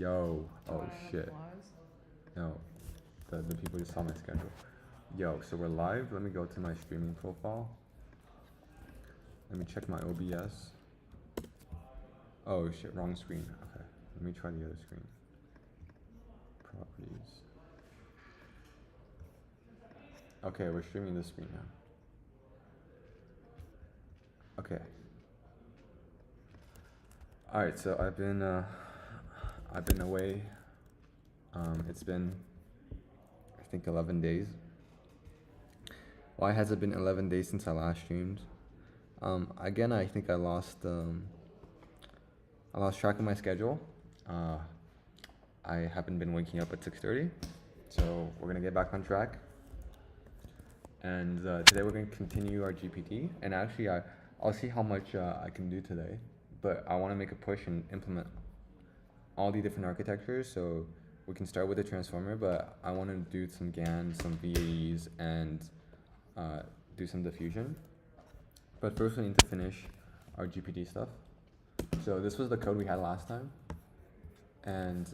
Yo, Do you oh want to know the shit. flaws? No, the people just saw my schedule. Yo, so we're live. Let me go to my streaming profile. Let me check my OBS. Oh shit, wrong screen. Okay, let me try the other screen. Properties. Okay, we're streaming this screen now. Okay. All right, so I've been away. It's been, I think, 11 days. Why has it been 11 days since I last streamed? Again, I think I lost track of my schedule. I haven't been waking up at 6:30, so we're gonna get back on track. And today we're gonna continue our GPT. And actually, I'll see how much I can do today. But I want to make a push and implement all the different architectures. So we can start with the transformer, but I want to do some GAN, some VAEs, and do some diffusion. But first we need to finish our GPT stuff. So this was the code we had last time. And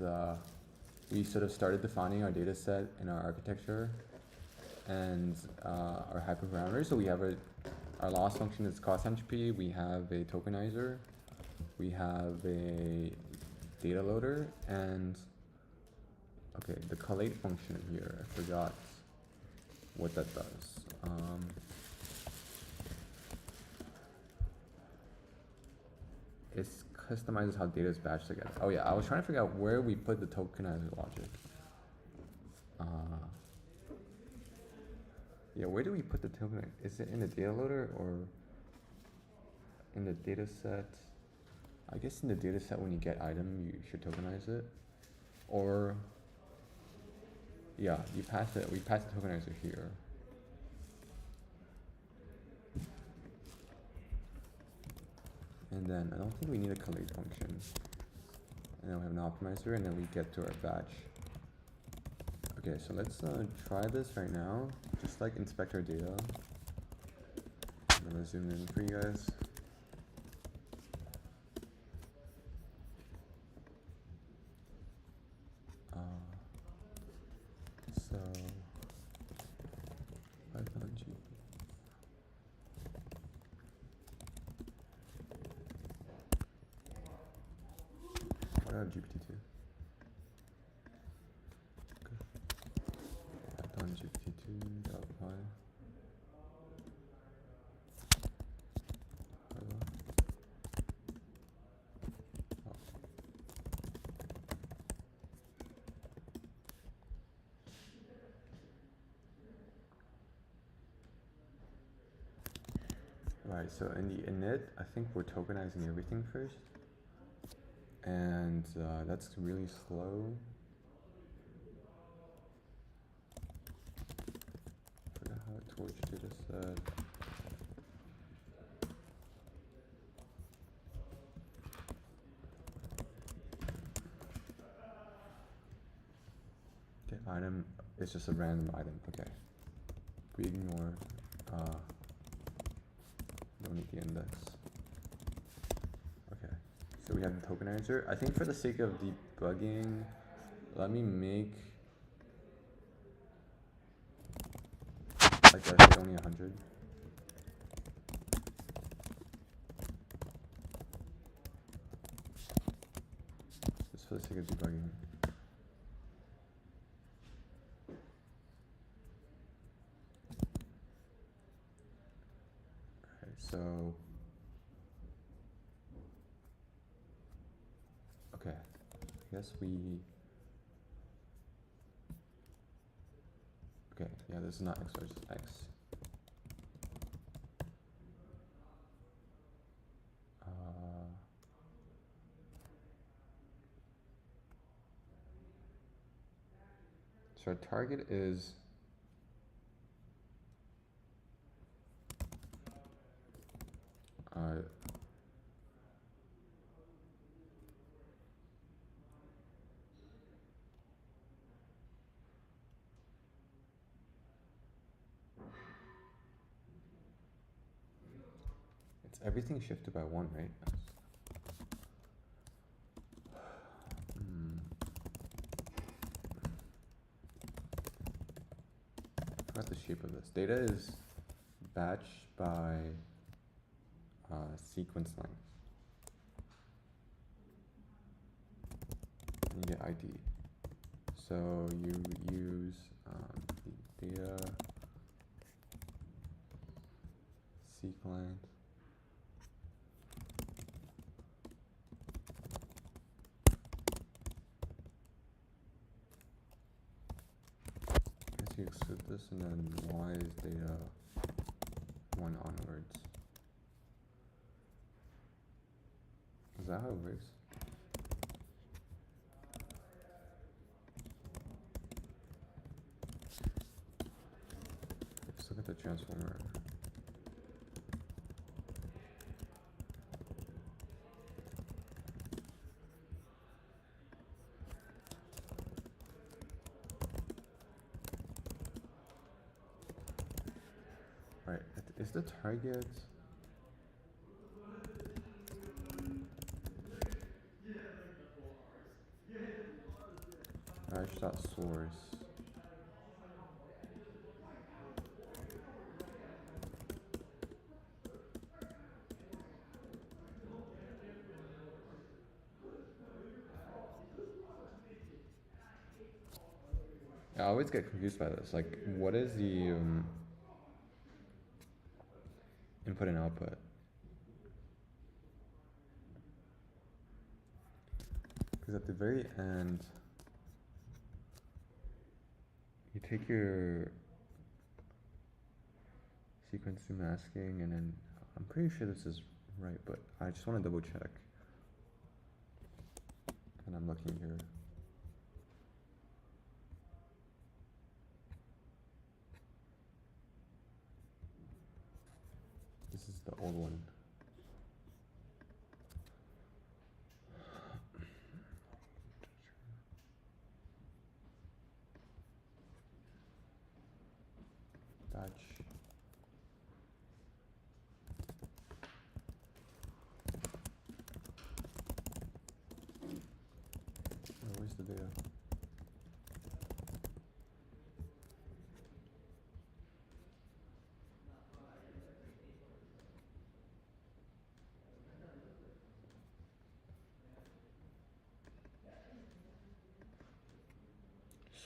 we sort of started defining our data set and our architecture and our hyperparameters. So we have our loss function is cost entropy. We have a tokenizer. We have a data loader. And okay, the collate function here, I forgot what that does. It customizes how data is batched together. Oh yeah, I was trying to figure out where we put the tokenizer logic. Yeah, where do we put the tokenizer? Is it in the data loader or in the data set? I guess in the data set when you get item, you should tokenize it. Or, yeah, we pass the tokenizer here. And then I don't think we need a collate function. And then we have an optimizer, and then we get to our batch. Okay, so let's try this right now. Just like inspect our data. I'm gonna zoom in for you guys. So Python G. What about GPT-2? Okay. Python GPT-2.py. Right, so in the init, I think we're tokenizing everything first. And that's really slow. Forgot how it torch data set. Okay, item is just a random item. Okay. We ignore, don't need the index. Okay, so we have the tokenizer. I think for the sake of debugging, let me make, I guess, only 100. Just for the sake of debugging. Okay, so, okay, I guess we, okay, yeah, this is not X, this is X. So our target is it's everything shifted by 1, right? forgot the shape of this. Data is batch by sequence length. And you get ID. So you use the data sequence you exclude this, and then y is data 1 onwards. Is that how it works? Let's look at the transformer. Right, is the target source? I always get confused by this. Like, what is the input and output? Because at the very end, you take your sequence to masking, and then I'm pretty sure this is right, but I just want to double check. And I'm looking here. This is the old one. Batch. Oh, where's the data?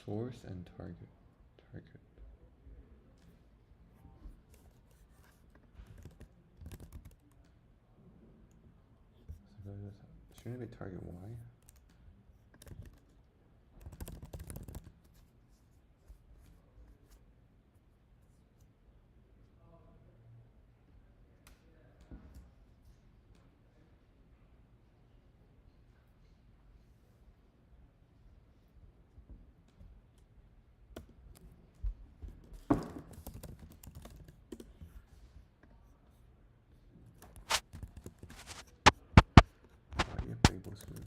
Source and target. Shouldn't it be target Y? Why do you have labels for it?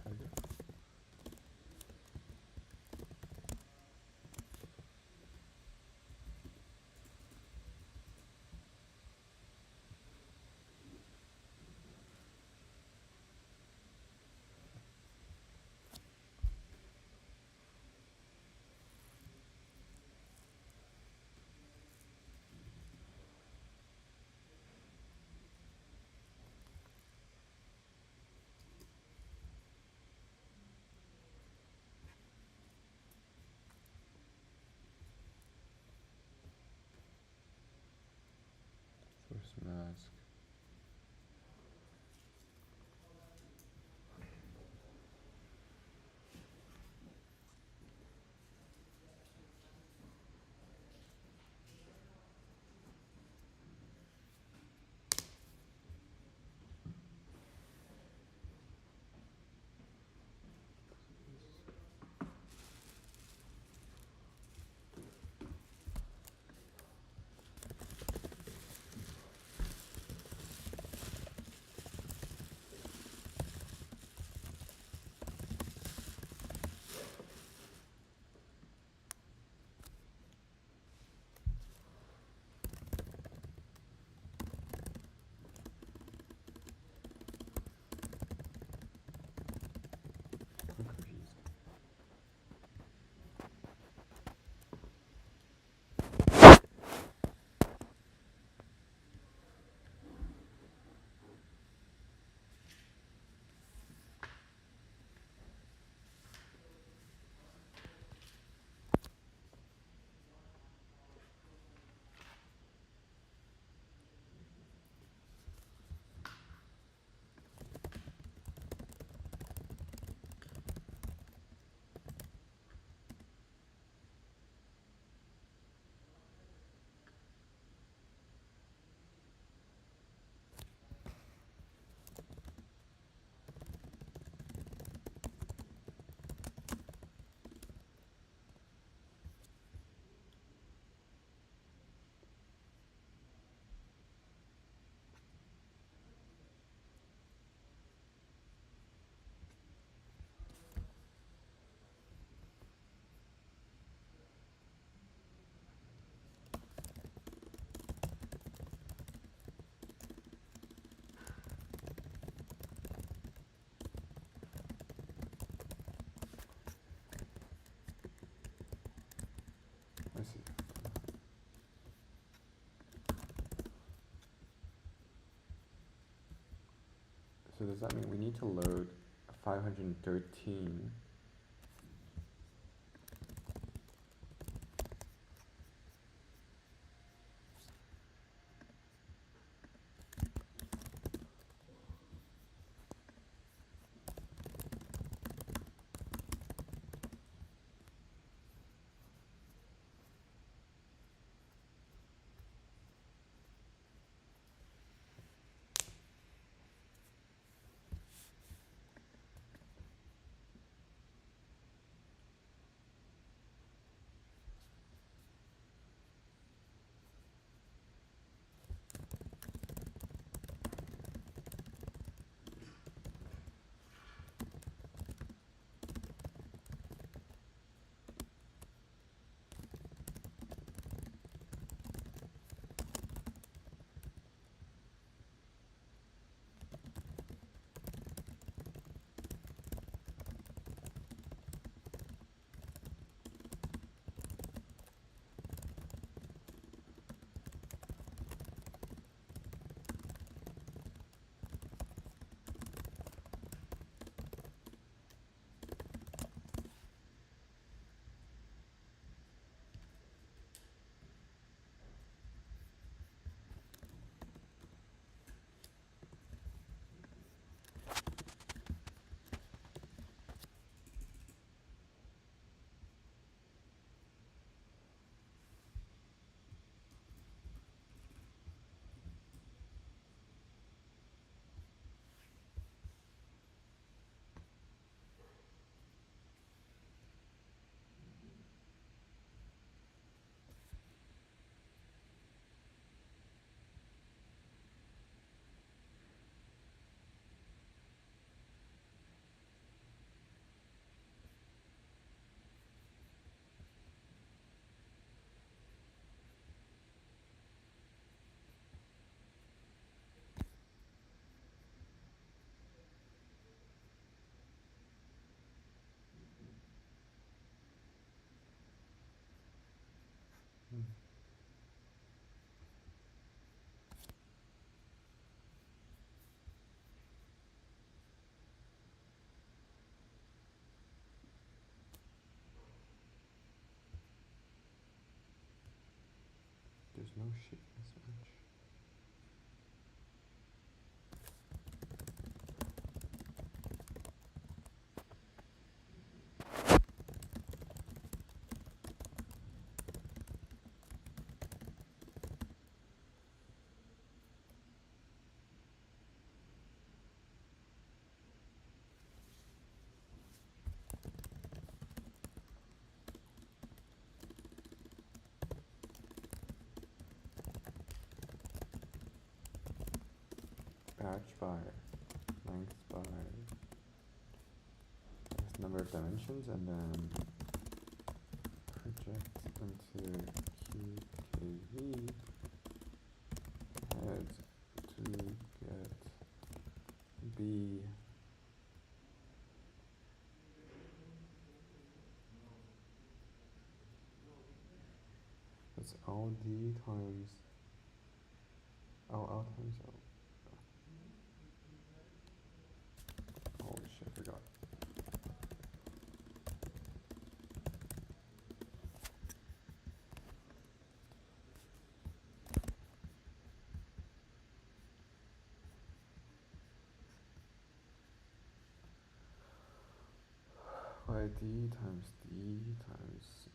Target. Source mask. Let's see. So does that mean we need to load 513? There's no shape mismatch. Batch by length by number of dimensions, and then project into QKV head to get B that's LD times LL times L. Holy shit, I forgot. By D times D times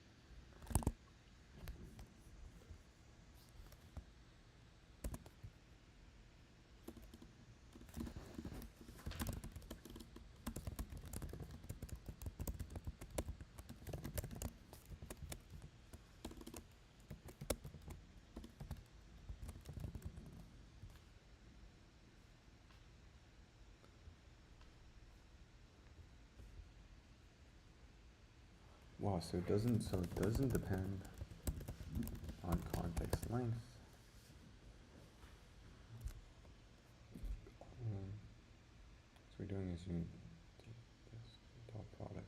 wow, so it doesn't depend on context length. So we're doing is you this dot product.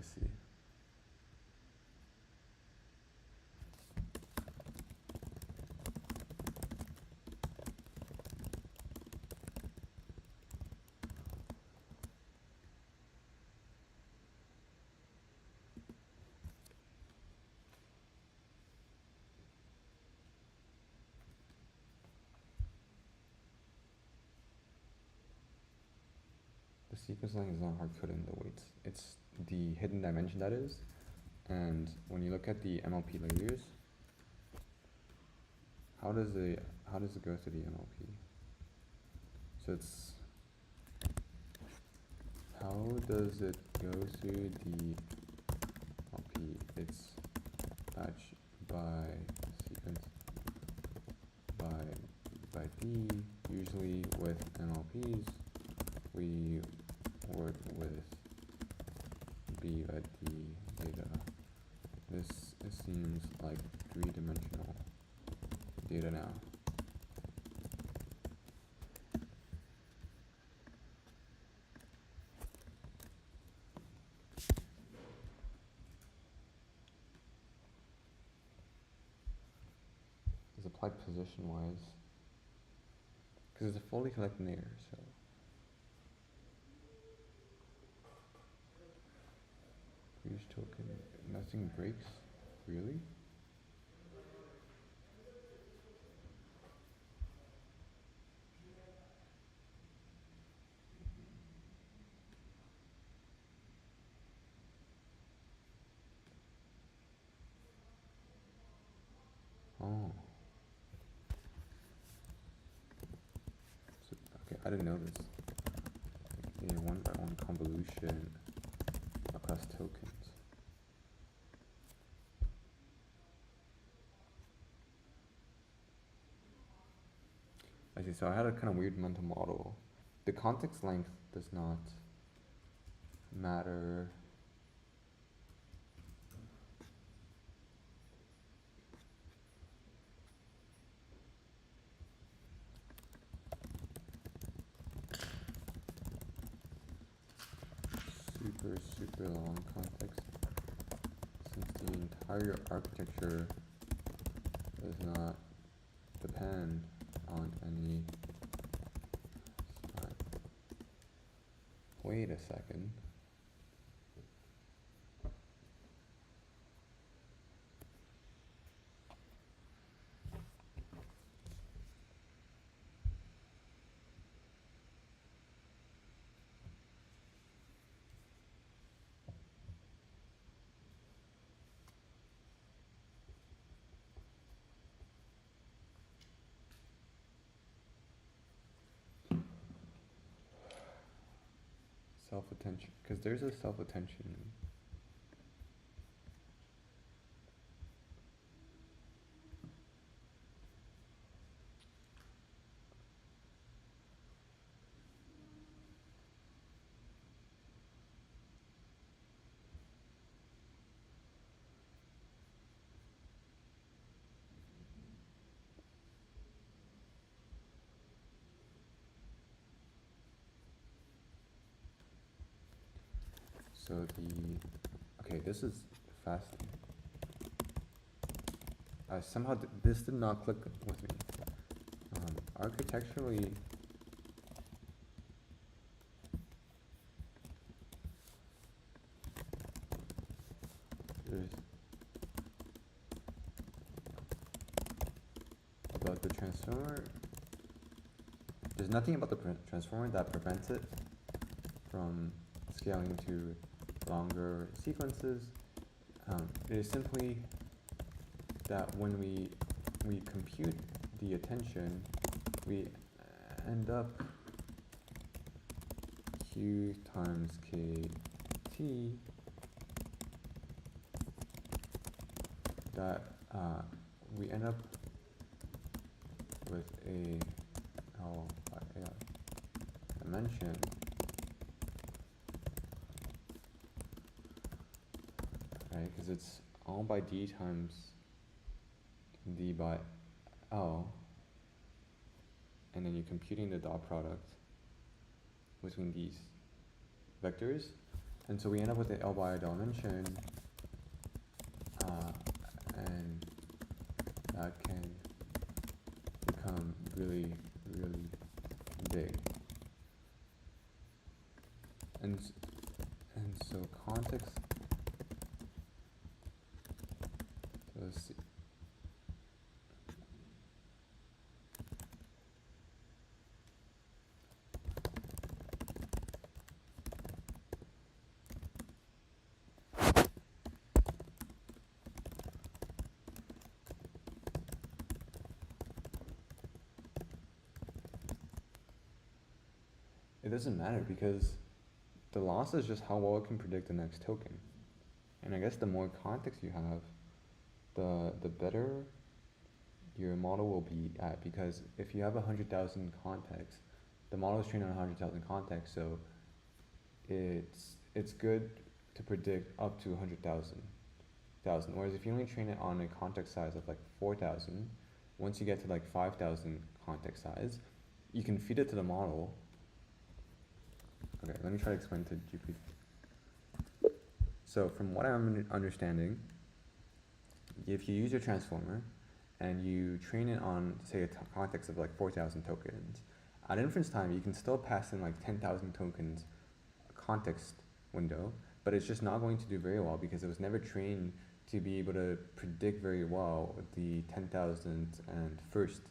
I see. The sequence length is not hard coding the weights. It's the hidden dimension that is. And when you look at the MLP layers, how does it go through the MLP? So it's how does it go through the MLP? It's batch by sequence by B. Usually with MLPs, we work with B by D data. This seems like three-dimensional data now. It's applied position-wise, because it's a fully collected layer, so. Use token, nothing breaks, really? Oh. So, okay, I didn't know this. Like a one-by-one convolution across tokens. I see, so I had a kind of weird mental model. The context length does not matter. Super long context, since the entire architecture does not depend on any. Wait a second. Self-attention, because there's a self-attention. So okay, this is fascinating. Somehow this did not click with me. Architecturally, there's about the transformer. There's nothing about the transformer that prevents it from scaling to longer sequences. It is simply that when we compute the attention, we end up Q times KT that we end up with a dimension right, because it's all by D times D by L, and then you're computing the dot product between these vectors, And so we end up with the L by dimension, and that can become really, really big. And so context, so let's see. It doesn't matter because the loss is just how well it can predict the next token. And I guess the more context you have, the better your model will be at, because if you have 100,000 contexts, the model is trained on 100,000 contexts, so it's good to predict up to 100,000. Whereas if you only train it on a context size of like 4,000, once you get to like 5,000 context size, you can feed it to the model. Okay, let me try to explain to GPT. So from what I'm understanding, if you use your transformer and you train it on, say, a context of like 4,000 tokens, at inference time, you can still pass in like 10,000 tokens context window, but it's just not going to do very well because it was never trained to be able to predict very well the 10,000th and first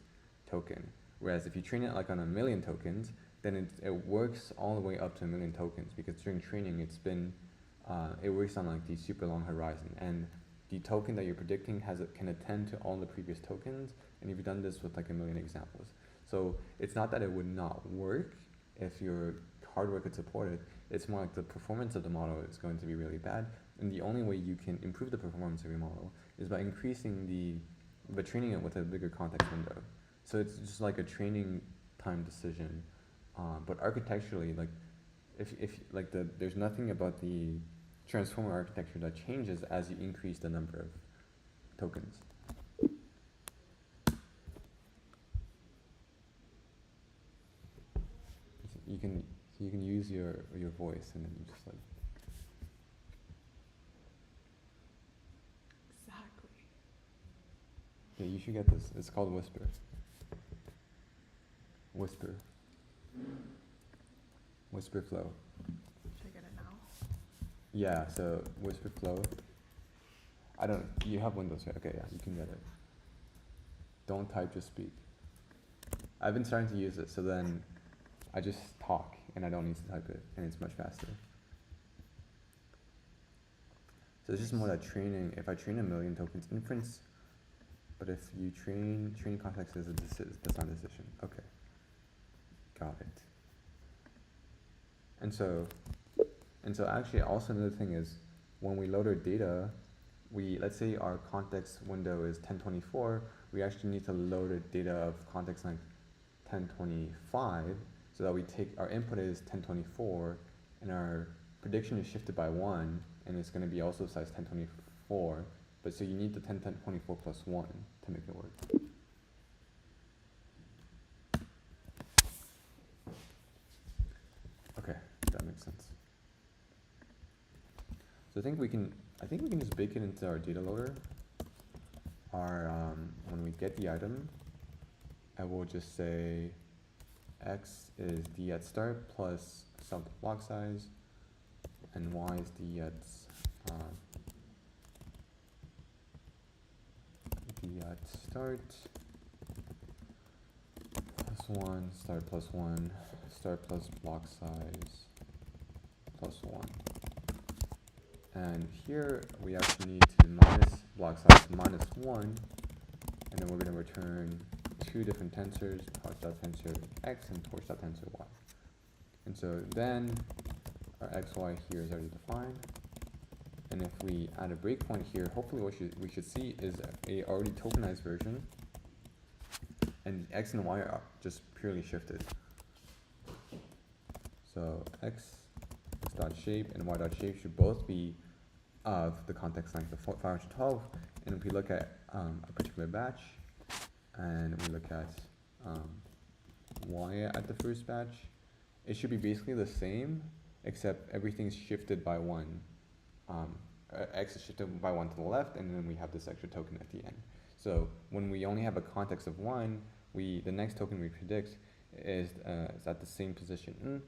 token. Whereas if you train it like on 1,000,000 tokens, then it works all the way up to 1,000,000 tokens, because during training it works on like the super long horizon, and the token that you're predicting can attend to all the previous tokens, and you've done this with like 1,000,000 examples. So it's not that it would not work if your hardware could support it, it's more like the performance of the model is going to be really bad, and the only way you can improve the performance of your model is by by training it with a bigger context window. So it's just like a training time decision, but architecturally, like there's nothing about the transformer architecture that changes as you increase the number of tokens. You can use your voice, and then you just like. Exactly. Yeah, you should get this. It's called Whisper. Whisper. Whisper Flow. Should I get it now? Yeah, so Whisper Flow. You have Windows, right? Okay, yeah, you can get it. Don't type, just speak. I've been starting to use it, so then I just talk and I don't need to type it, and it's much faster. So it's just more that training. If I train 1,000,000 tokens inference, but if you training context is that's not a decision. Okay, got it. And so actually also another thing is, when we load our data, let's say our context window is 1024, we actually need to load a data of context length 1025, so that we take our input is 1024 and our prediction is shifted by 1, and it's going to be also size 1024, but so you need the 1024 plus 1 to make it work. Okay, that makes sense. So I think we can just bake it into our data loader. When we get the item, I will just say x is d at start plus sum to block size, and y is d at start plus 1, start plus 1, start plus block size plus 1. And here we actually need to minus block size minus 1, and then we're going to return two different tensors, torch.tensor x and torch.tensor y. And so then our xy here is already defined, and if we add a breakpoint here, hopefully what we should see is a already tokenized version, and the x and y are just purely shifted. So x dot shape and y dot shape should both be of the context length of 512, and if we look at a particular batch, and we look at y at the first batch, it should be basically the same, except everything's shifted by one. X is shifted by one to the left, and then we have this extra token at the end. So when we only have a context of one, the next token we predict is at the same position.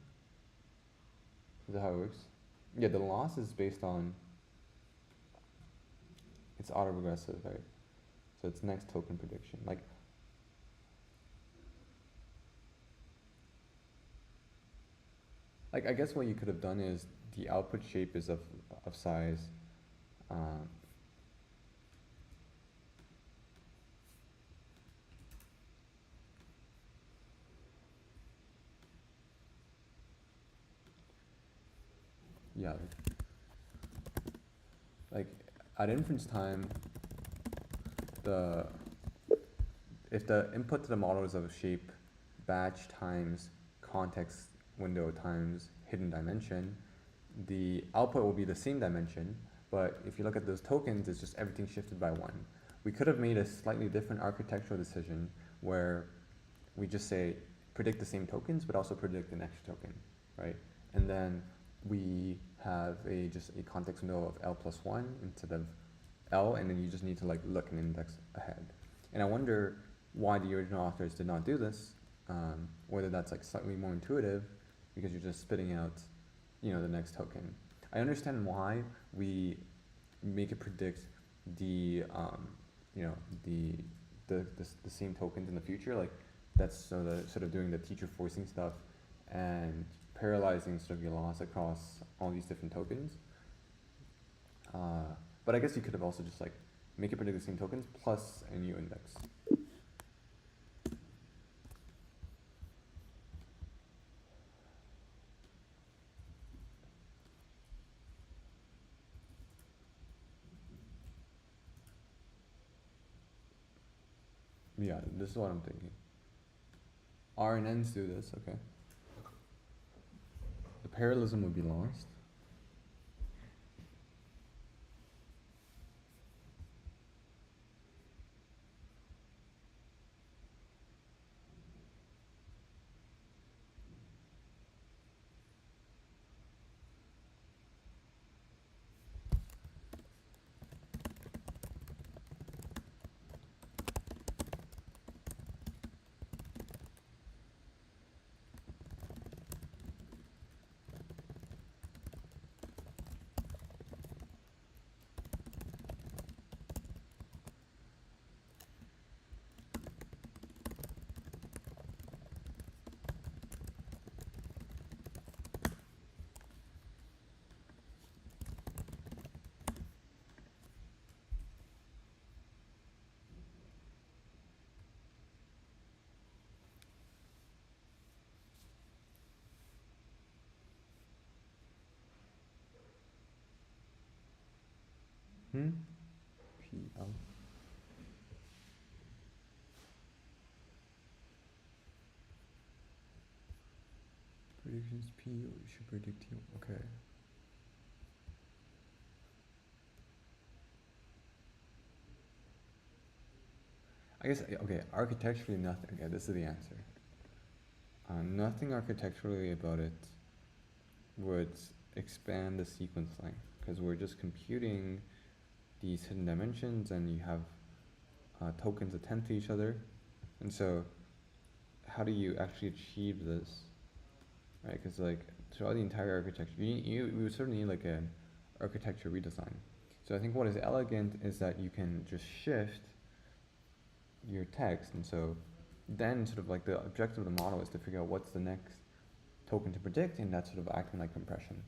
Is that how it works? Yeah, the loss is based on, it's autoregressive, right? So it's next token prediction. Like I guess what you could have done is the output shape is of size. Yeah, like at inference time, if the input to the model is of a shape batch times context window times hidden dimension, the output will be the same dimension, but if you look at those tokens, it's just everything shifted by one. We could have made a slightly different architectural decision where we just say predict the same tokens, but also predict an extra token, right? And then we have just a context window of L plus one instead of L, and then you just need to look an index ahead. And I wonder why the original authors did not do this, whether that's slightly more intuitive because you're just spitting out, the next token. I understand why we make it predict the same tokens in the future. That's sort of doing the teacher forcing stuff and parallelizing sort of your loss across all these different tokens. But I guess you could have also just make it predict the same tokens plus a new index. Yeah, this is what I'm thinking. R and N's do this, okay. The parallelism would be lost. PL. Predictions P should predict you. Okay. I guess, okay, architecturally nothing. Okay, this is the answer. Nothing architecturally about it would expand the sequence length because we're just computing these hidden dimensions and you have tokens attend to each other. And so how do you actually achieve this? Right, because throughout the entire architecture, we would certainly need an architecture redesign. So I think what is elegant is that you can just shift your text, and so then sort of the objective of the model is to figure out what's the next token to predict, and that's sort of acting like compression.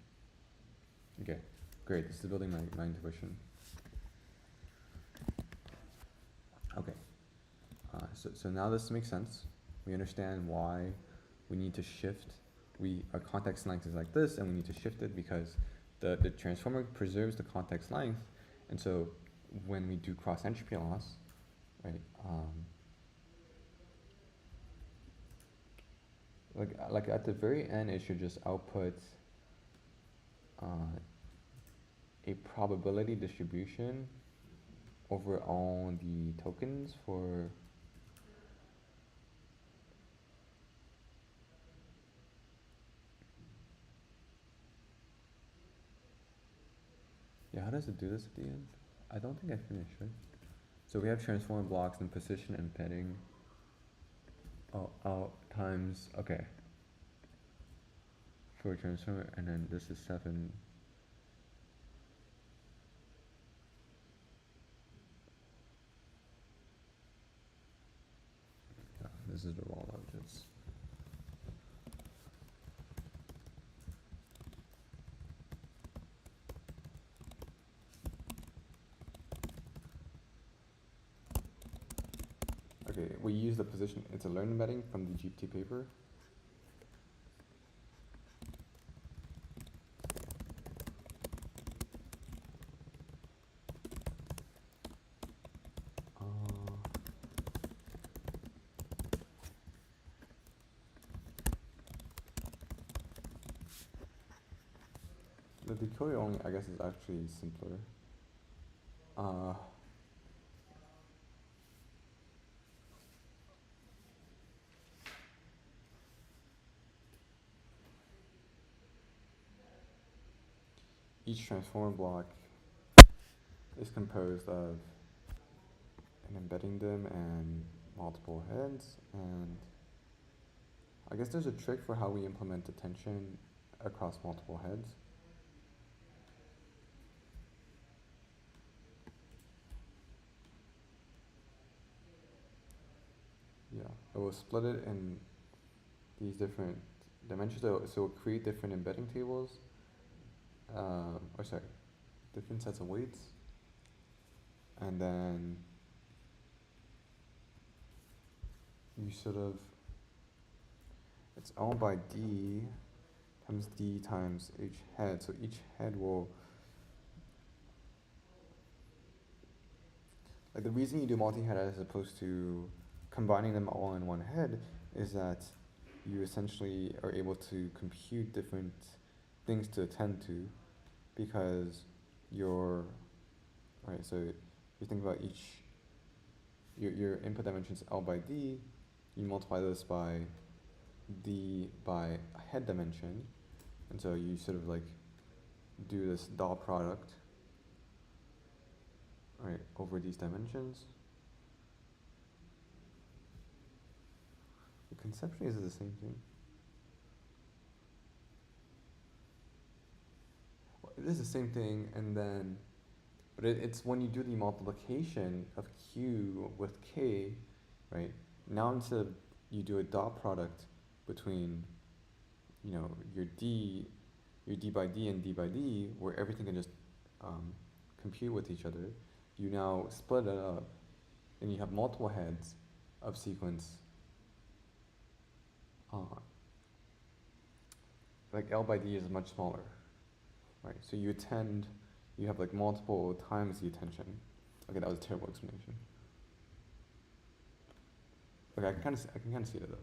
Okay, great, this is building my intuition. Okay, so now this makes sense. We understand why we need to shift. Our context length is like this, and we need to shift it because the transformer preserves the context length, and so when we do cross entropy loss, right? Like at the very end, it should just output a probability distribution over all the tokens for Yeah, how does it do this at the end? I don't think I finished, right? So we have transformer blocks and position embedding. Oh, out times, okay. For transformer, and then this is 7. Yeah, this is the raw objects. Okay, we use the position, it's a learn embedding from the GPT paper. The decoder only, I guess, is actually simpler. Each transformer block is composed of an embedding dim and multiple heads, and I guess there's a trick for how we implement attention across multiple heads. Yeah, it will split it in these different dimensions, so it will create different embedding tables, or sorry, different sets of weights, and then you sort of, it's L by D times D times each head, so each head will, like the reason you do multi-head as opposed to combining them all in one head is that you essentially are able to compute different things to attend to, because your, right, so you think about each, your input dimensions L by D, you multiply this by D by a head dimension, and so you sort of like do this dot product, right, over these dimensions. But conceptually, is it the same thing? Well, it is the same thing, and then, but it's when you do the multiplication of Q with K, right? Now instead of you do a dot product between, you know, your D by D and D by D, where everything can just compute with each other, you now split it up, and you have multiple heads of sequence. Like L by D is much smaller, right? So you have like multiple times the attention. Okay, that was a terrible explanation. Okay, I can kind of see it though.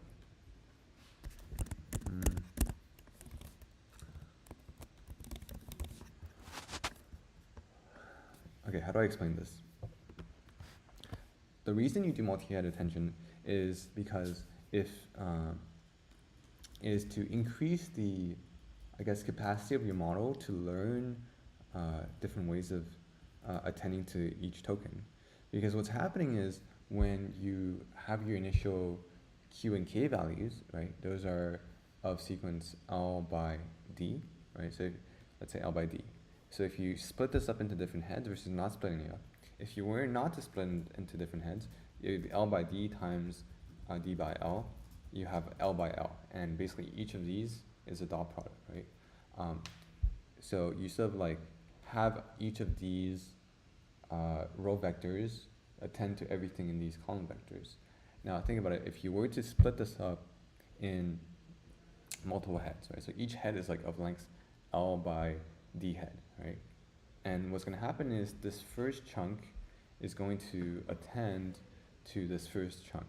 Okay, how do I explain this? The reason you do multi-head attention is because is to increase the, I guess, capacity of your model to learn different ways of attending to each token. Because what's happening is when you have your initial Q and K values, right, those are of sequence L by D, right? So let's say L by D. So if you split this up into different heads versus not splitting it up, if you were not to split into different heads, it would be L by D times D by L. You have L by L, and basically each of these is a dot product, right? So you sort of like have each of these row vectors attend to everything in these column vectors. Now think about it, if you were to split this up in multiple heads, right? So each head is like of length L by D head, right? And what's going to happen is this first chunk is going to attend to this first chunk.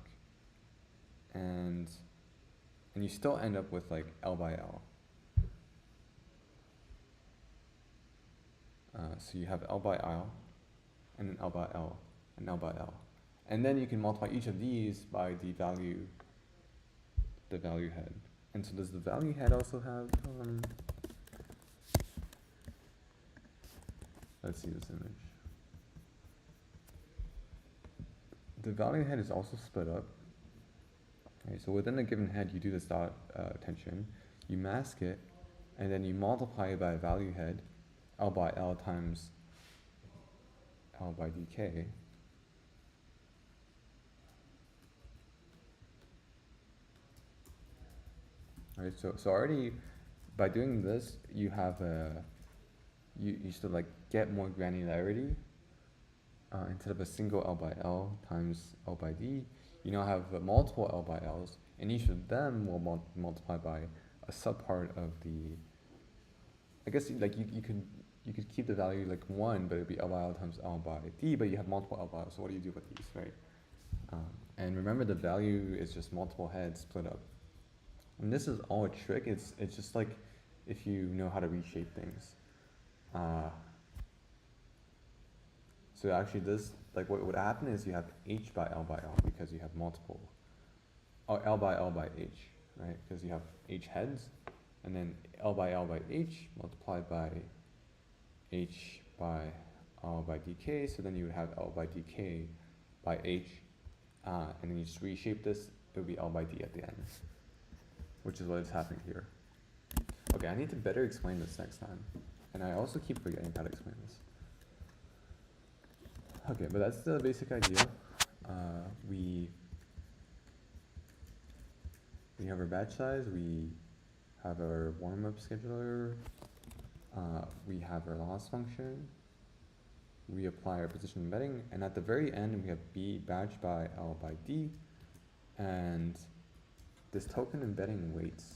And you still end up with like L by L. So you have L by L, and then L by L, and L by L. And then you can multiply each of these by the value head. And so does the value head also have, Let's see this image. The value head is also split up. Okay, so within a given head, you do this dot tension, you mask it, and then you multiply it by value head, L by L times L by dk. Right, so already by doing this, you have you used to like get more granularity. Instead of a single L by L times L by D, you now have multiple L by Ls, and each of them will multiply by a subpart of the. I guess like you could keep the value like 1, but it'd be L by L times L by D, but you have multiple L by L, so what do you do with these, right? And remember, the value is just multiple heads split up. And this is all a trick. It's just like if you know how to reshape things. So actually this, like what would happen is you have H by L by L because you have multiple, or L by L by H, right? Because you have H heads, and then L by L by H multiplied by H by L by dk, so then you would have L by dk by H, and then you just reshape this, it would be L by D at the end, which is what is happening here. Okay, I need to better explain this next time, and I also keep forgetting how to explain this. Okay, but that's the basic idea. We have our batch size, we have our warm-up scheduler, we have our loss function, we apply our position embedding, and at the very end we have B batch by L by D, and this token embedding weights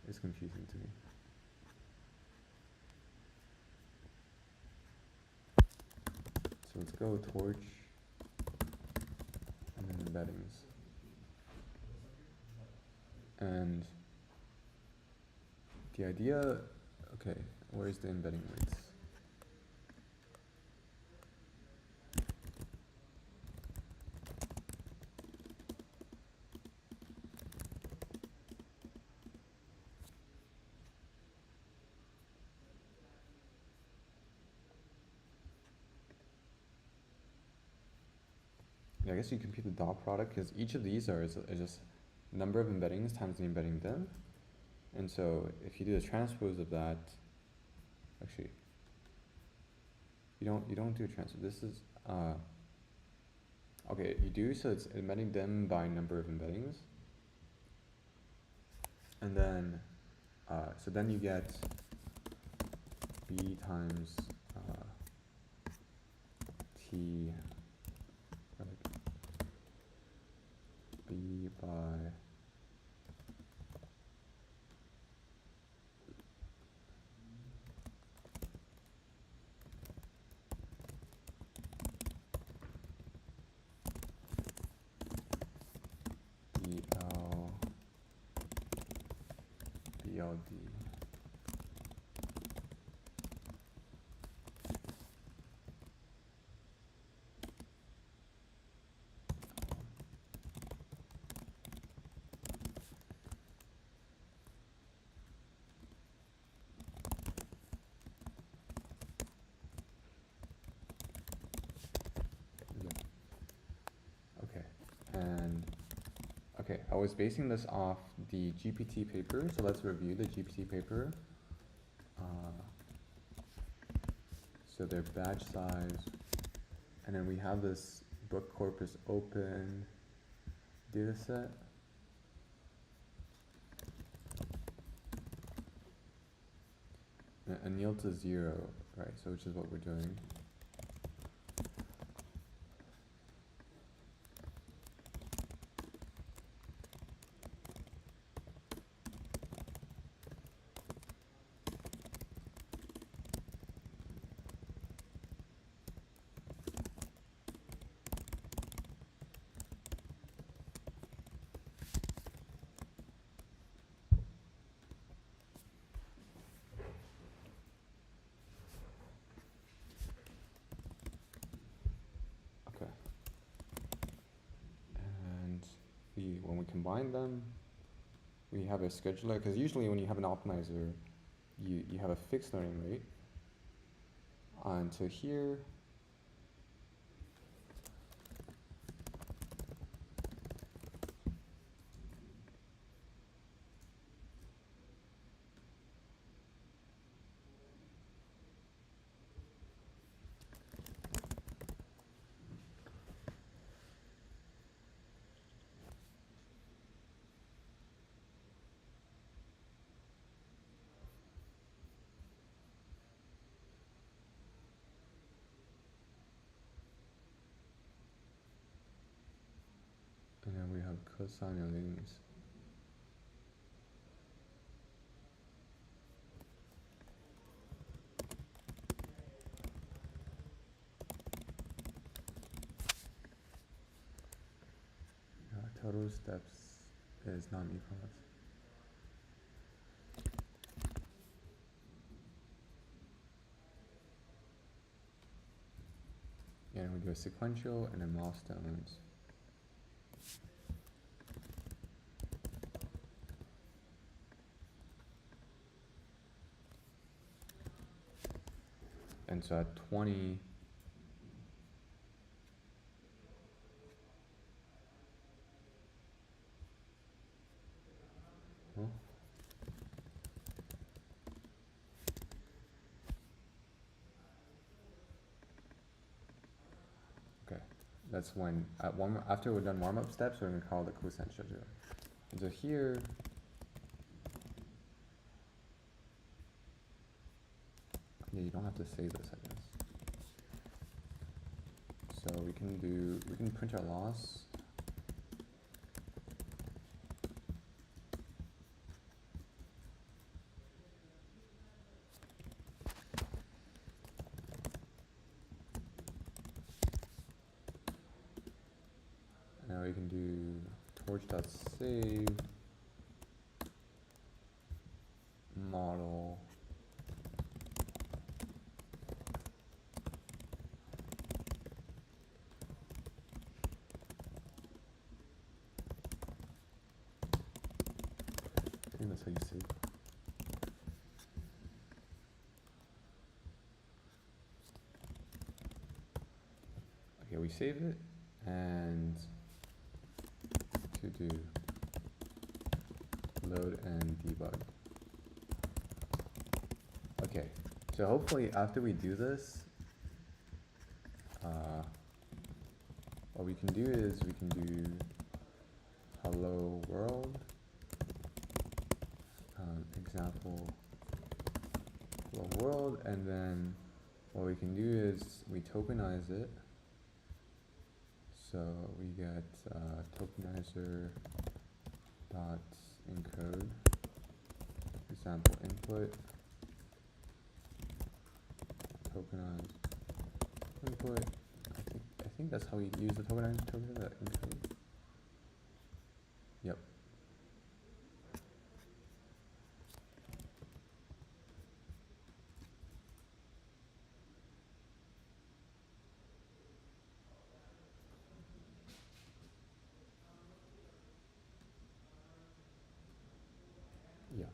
is confusing to me. So let's go torch and then embeddings. And the idea, okay, where's the embedding weights? I guess you compute the dot product because each of these is just number of embeddings times the embedding div. And so if you do the transpose of that, actually, you don't do a transpose. This is okay. You do, so it's embedding them by number of embeddings, and then so then you get B times T. B by BL BLD. Okay, I was basing this off the GPT paper, so let's review the GPT paper. So their batch size, and then we have this book corpus open dataset. And yield to 0, right? So which is what we're doing. When we combine them, we have a scheduler, because usually when you have an optimizer, you have a fixed learning rate, onto here. And then we have cosine aliens. Total steps is non-equals. And we do a sequential and then milestones. And so at 20, huh? Okay, that's when after we're done warm-up steps, we're gonna call the cosine scheduler. And so here, yeah, you don't have to save this, I guess. So we can print our loss. Now we can do torch.save model I think that's how you save. Okay, we save it and to do load and debug. Okay, so hopefully after we do this, what we can do is we can do hello world, example hello world, and then what we can do is we tokenize it. So we get tokenizer dot encode example input tokenize input. I think that's how we use the tokenizer encode. Yep. Yeah.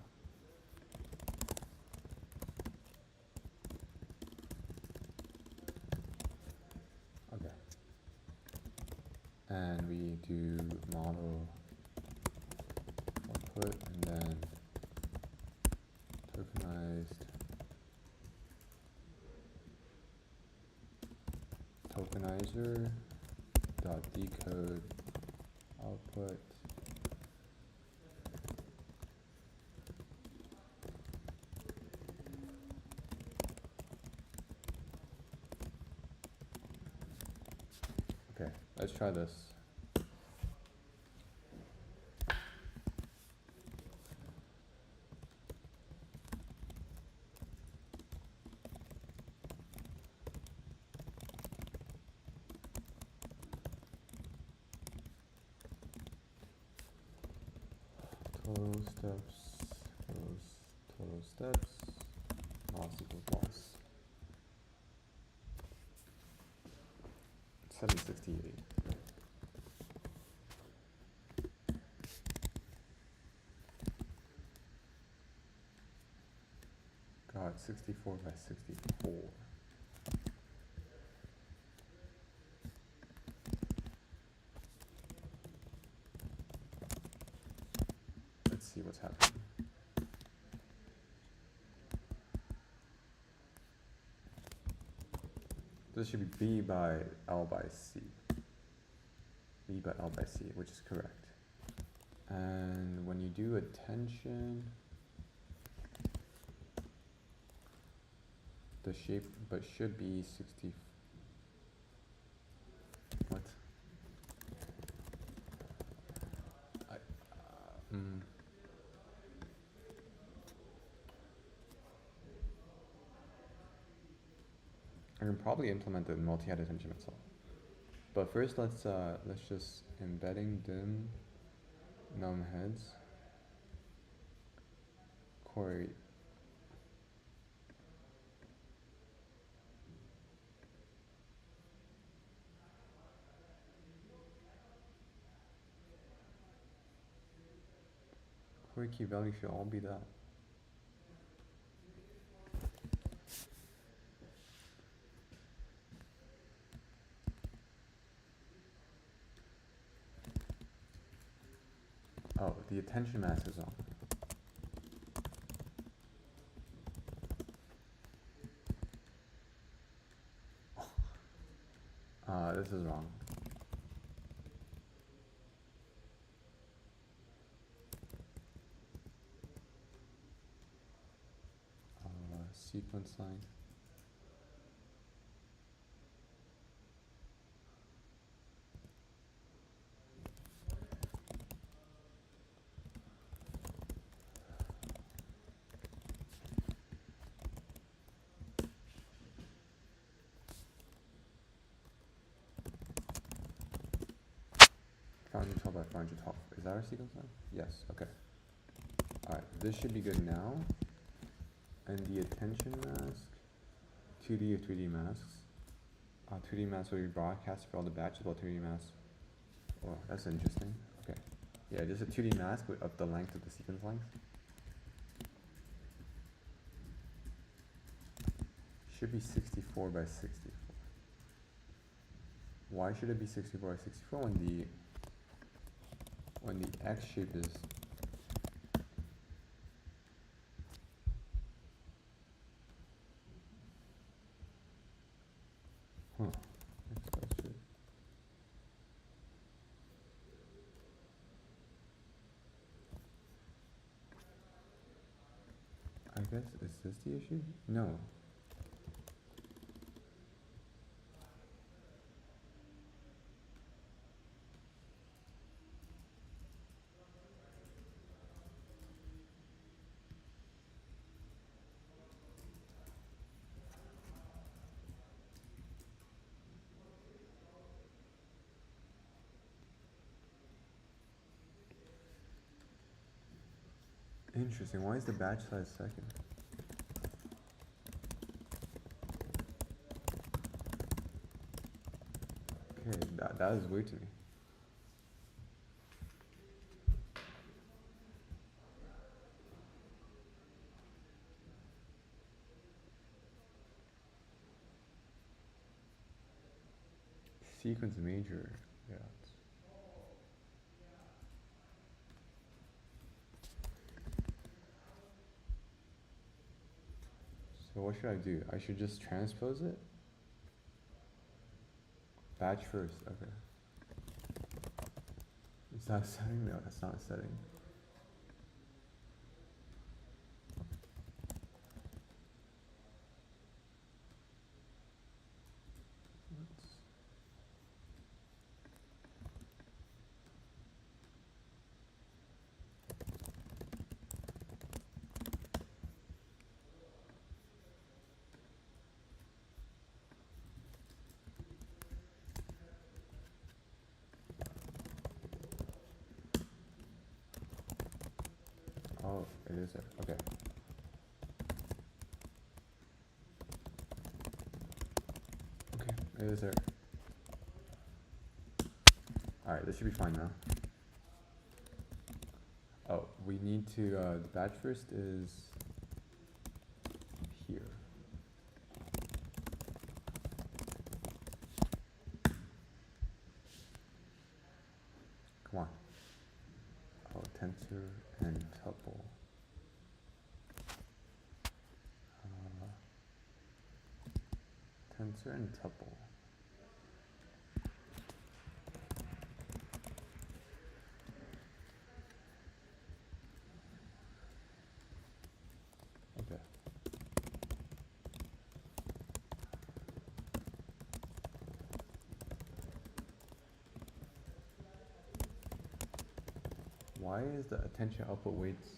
Okay. And we do model output and then tokenizer dot decode output Okay, let's try this. Total steps, loss equals loss. 768. God, 64 by 64. this should be B by L by C. B by L by C, which is correct. And when you do attention, the shape, but should be 60. What? I can probably implement the multi-head attention myself. But first, let's just embedding dim num heads query. Query key value should all be that. Oh, the attention mask is on. This is wrong. Sequence line. $512 by $512. Is that our sequence line? Yes, okay. Alright, this should be good now. And the attention mask, 2D or 3D masks. 2D masks will be broadcast for all the batches, while 3D masks. Oh, that's interesting. Okay. Yeah, just a 2D mask of the length of the sequence length. Should be 64 by 64. Why should it be 64 by 64 when the X shape is I guess, is this the issue? No. Interesting. Why is the batch size second? Okay, that is weird to me. Sequence major. Yeah. So what should I do? I should just transpose it? Batch first, okay. Is that a setting? No, that's not a setting. Oh, it is there. Okay. Okay, it is there. Alright, this should be fine now. Oh, we need to, the batch first is here. Come on. Oh, tensor and tuple. tensor and tuple. Okay. Why is the attention output weights?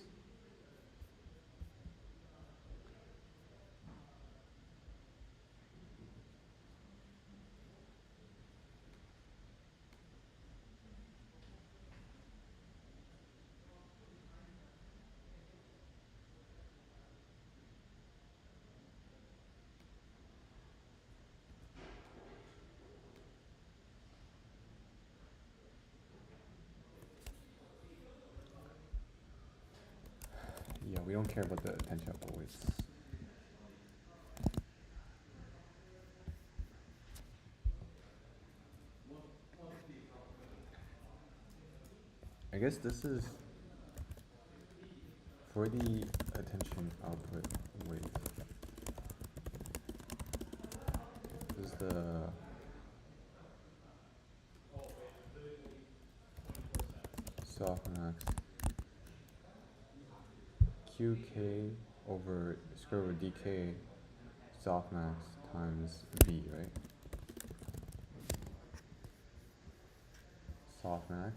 Yeah, we don't care about the attention output weights. I guess this is for the attention output weight. This is the softmax qk over square root of dk softmax times v, right? Softmax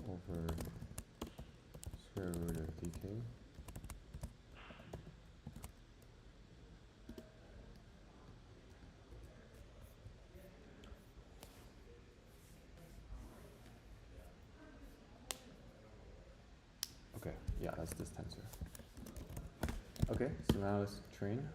over square root of dk okay, yeah, that's this tensor. Okay, so now let's train.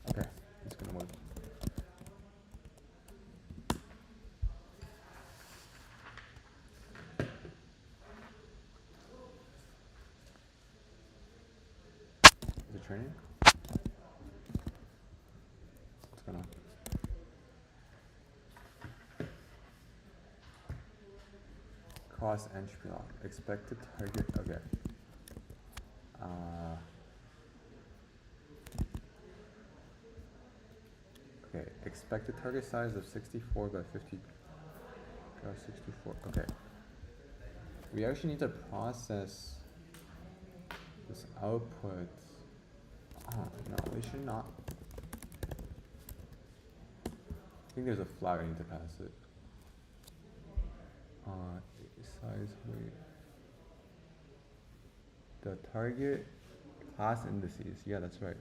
Okay, it's gonna work. Is it training? What's going on? Cross entropy lock. Expected target. Okay. Okay. Expected target size of 64 by 50. 64. Okay. We actually need to process this output. Oh, no, we should not. I think there's a flag I need to pass it. Size weight. The target class indices. Yeah, that's right.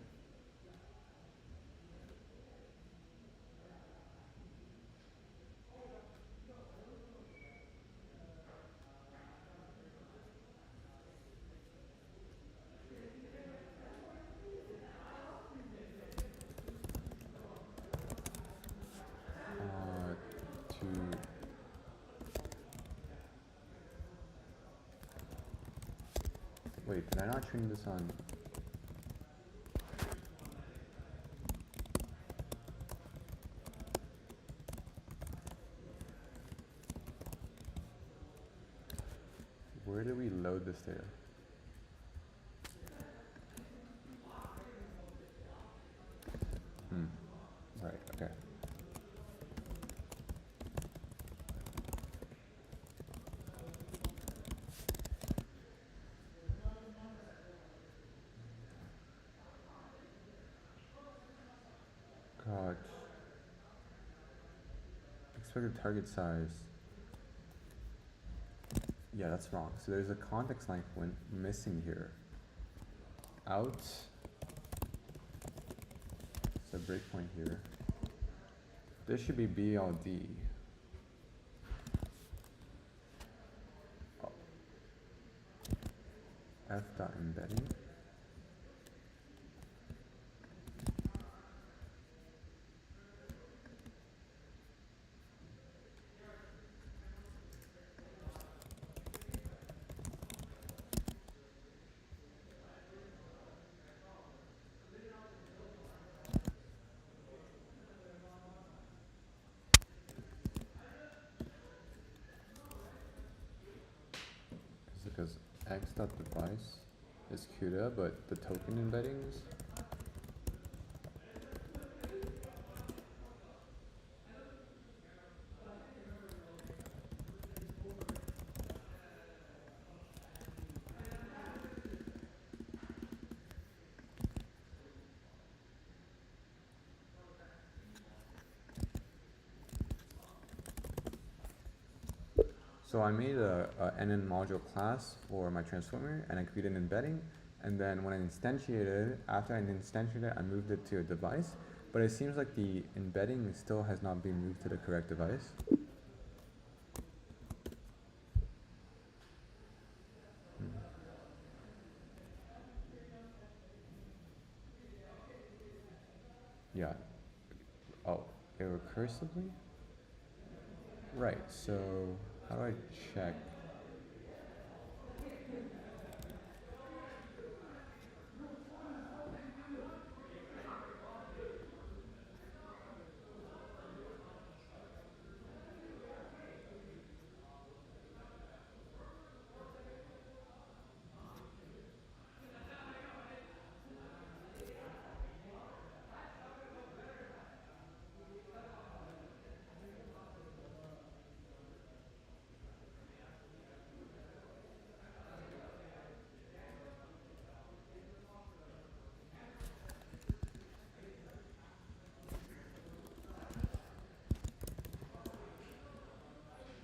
Wait, did I not train this on? Where do we load this data? Right, okay. God. Expected target size. Yeah, that's wrong. So there's a context length when missing here. Out. It's a breakpoint here. This should be BLD. Oh. F dot embedding. because x.device is CUDA, but the token embeddings. So I made a NN module class for my transformer, and I created an embedding, and then when I instantiated, after I instantiated it, I moved it to a device, but it seems like the embedding still has not been moved to the correct device. Yeah. Oh, it recursively? Right, so how do I check?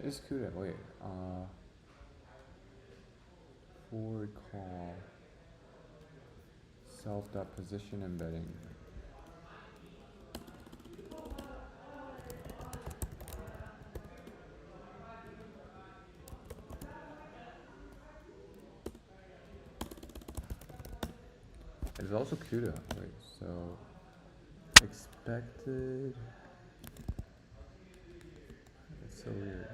It's CUDA, wait, forward call, self.position embedding. It's also CUDA, wait, so expected, it's so weird.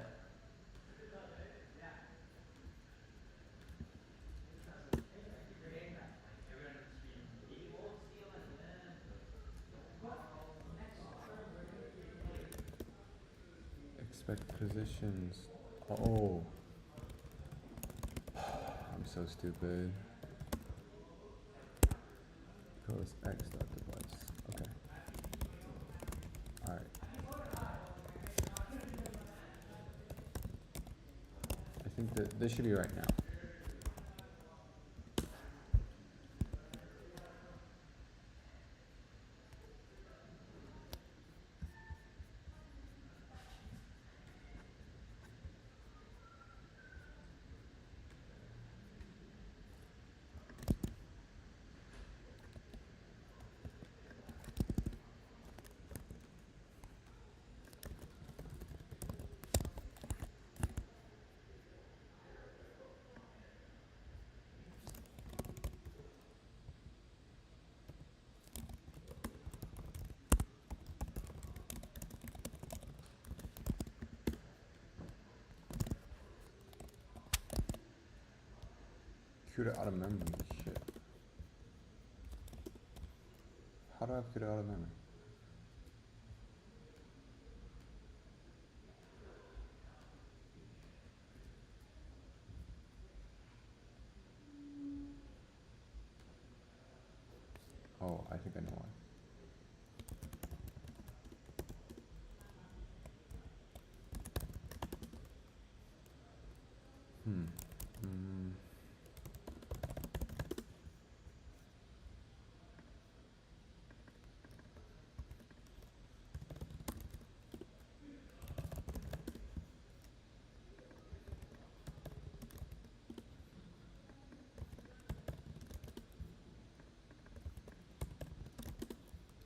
Expect positions, oh, I'm so stupid. Goes x.device, okay, alright. I think that this should be right now. CUDA out of memory, shit. How do I have CUDA out of memory? Oh, I think I know why.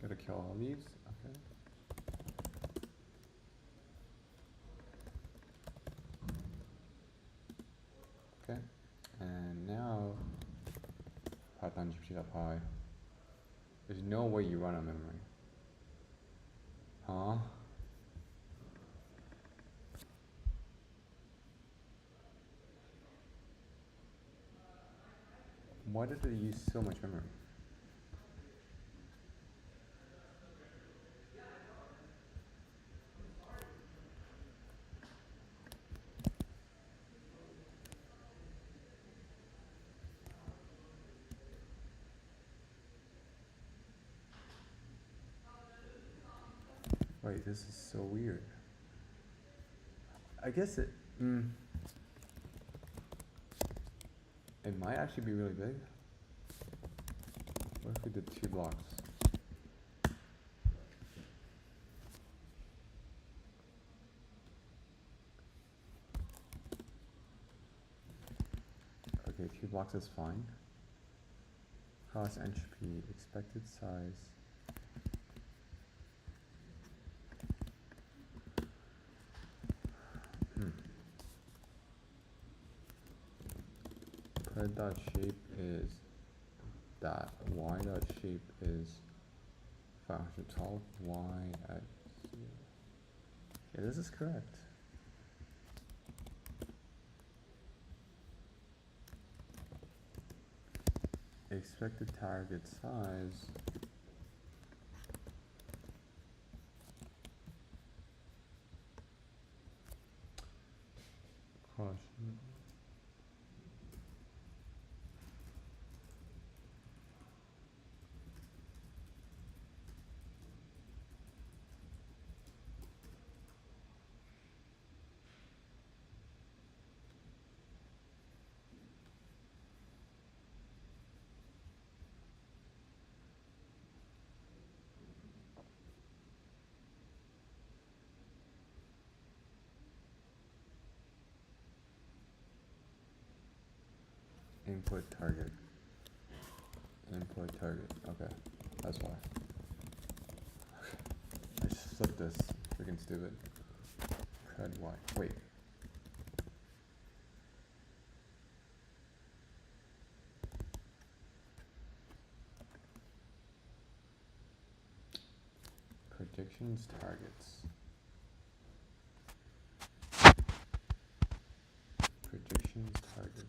Gotta kill all these, okay. Okay, and now Python GPT.py. There's no way you run on memory. Huh? Why did it use so much memory? Wait, this is so weird. I guess it might actually be really big. What if we did 2 blocks? Okay, 2 blocks is fine. Cross entropy, expected size. Pred dot shape is that. Y dot shape is 512. Y at 0. Yeah, this is correct. Expected target size. Caution. Input target. Input target. Okay, that's why. I just flipped this. Freaking stupid. Pred Y. Wait. Predictions targets. Predictions targets.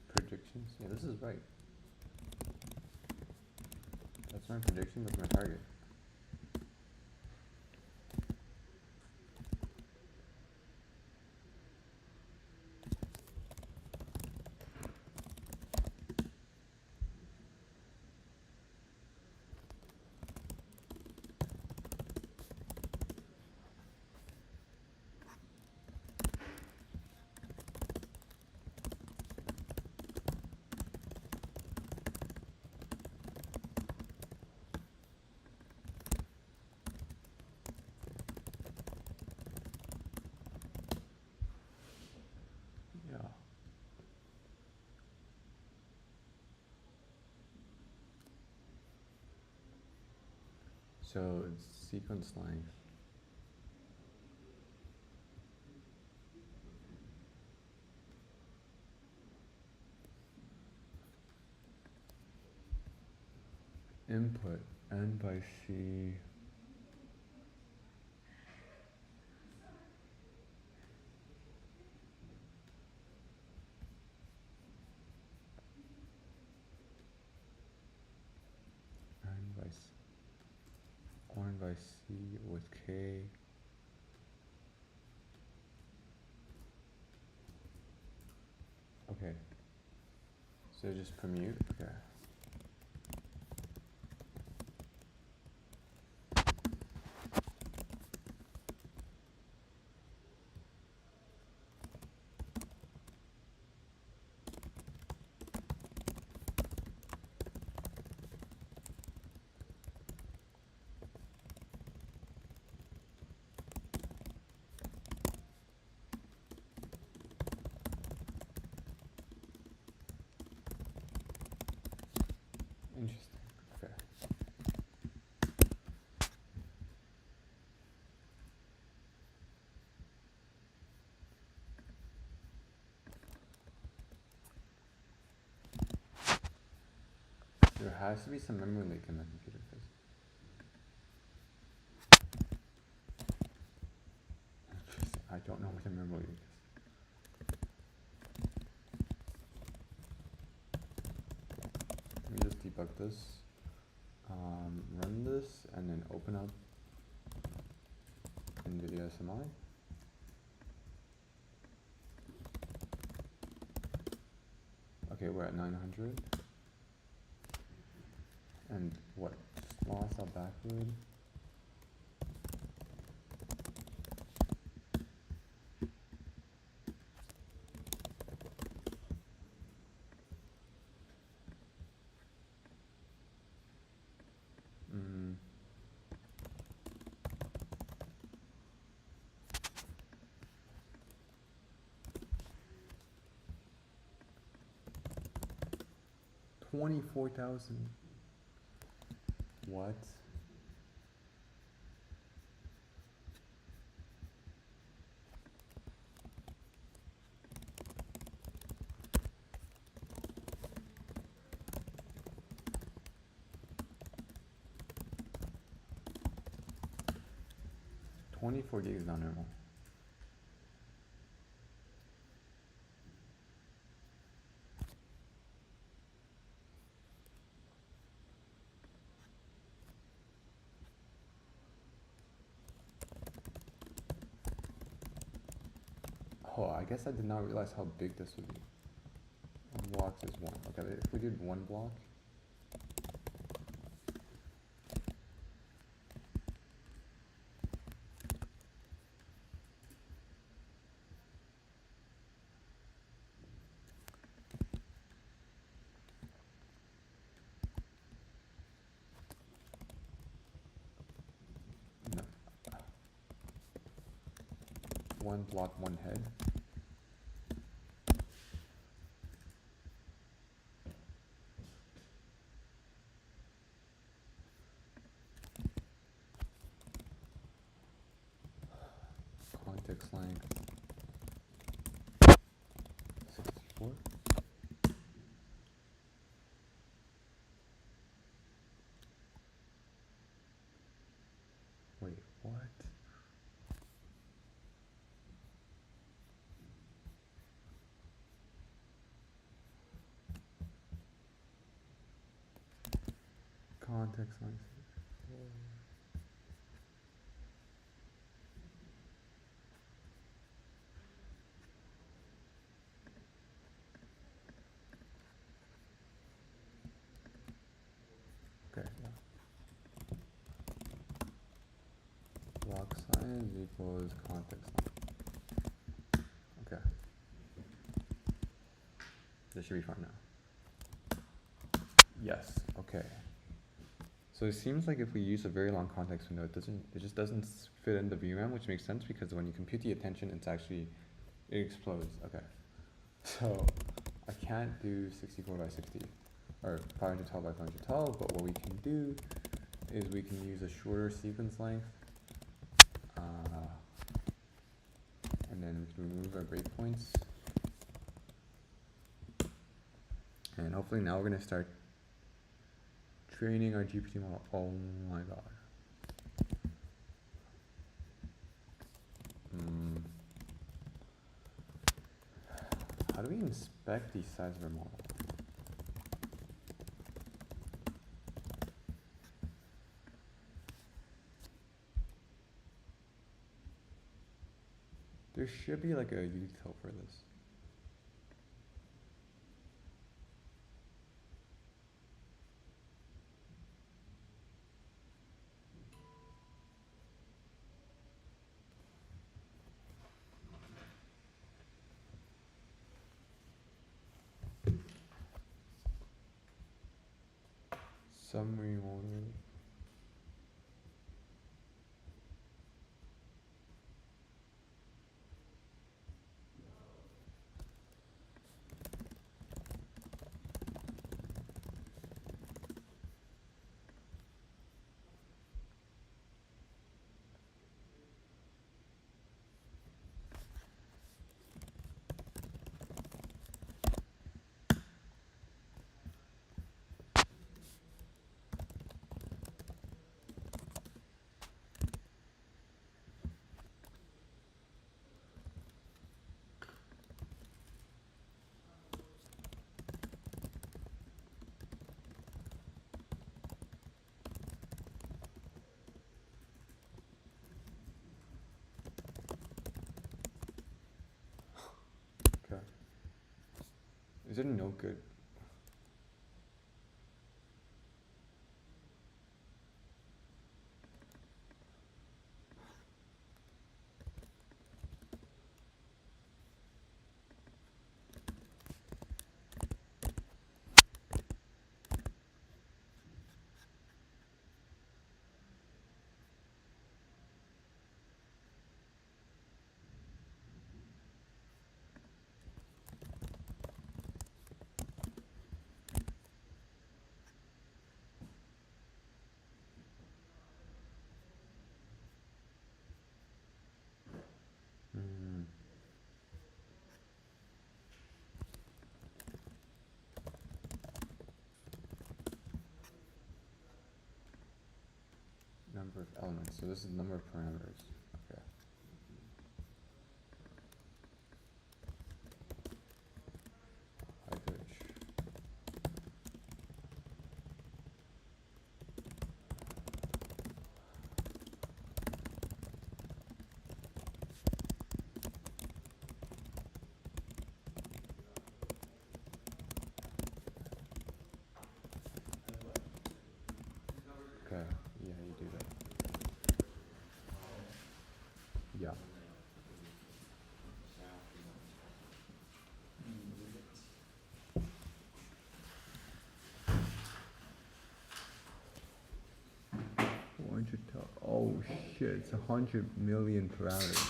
Predictions? Yeah, this is right. That's my prediction, that's my target. Yeah. So it's sequence length. Input n by c. N by c with k. Okay. So just permute. Okay. Interesting. Okay. There has to be some memory leak in the computer because I don't know what the memory leak is. Let me just debug this. Run this and then open up NVIDIA SMI. Okay, we're at 900. And what? Small cell backward. Mm. $24,000. What? $24 gigs is not normal. Oh, I guess I did not realize how big this would be. Blocks is one. Okay, if we did one block. No. One block, one head. Context length 64. Wait, what? Context length 64. Okay, yeah. Block size equals context length. Okay. This should be fine now. Yes, okay. So it seems like if we use a very long context window, it just doesn't fit in the VRAM, which makes sense because when you compute the attention, it explodes. Okay. So I can't do 64 by 60 or 512 by 512, but what we can do is we can use a shorter sequence length, and then we can remove our breakpoints. And hopefully now we're going to start training our GPT model. Oh my god. How do we inspect the size of our model? There should be like a util for this. Summary order. Okay. Is there no good? number of elements. So this is the number of parameters. Okay. High pitch. Okay. Yeah, you do that. Yeah. Oh shit, it's 100 million parameters.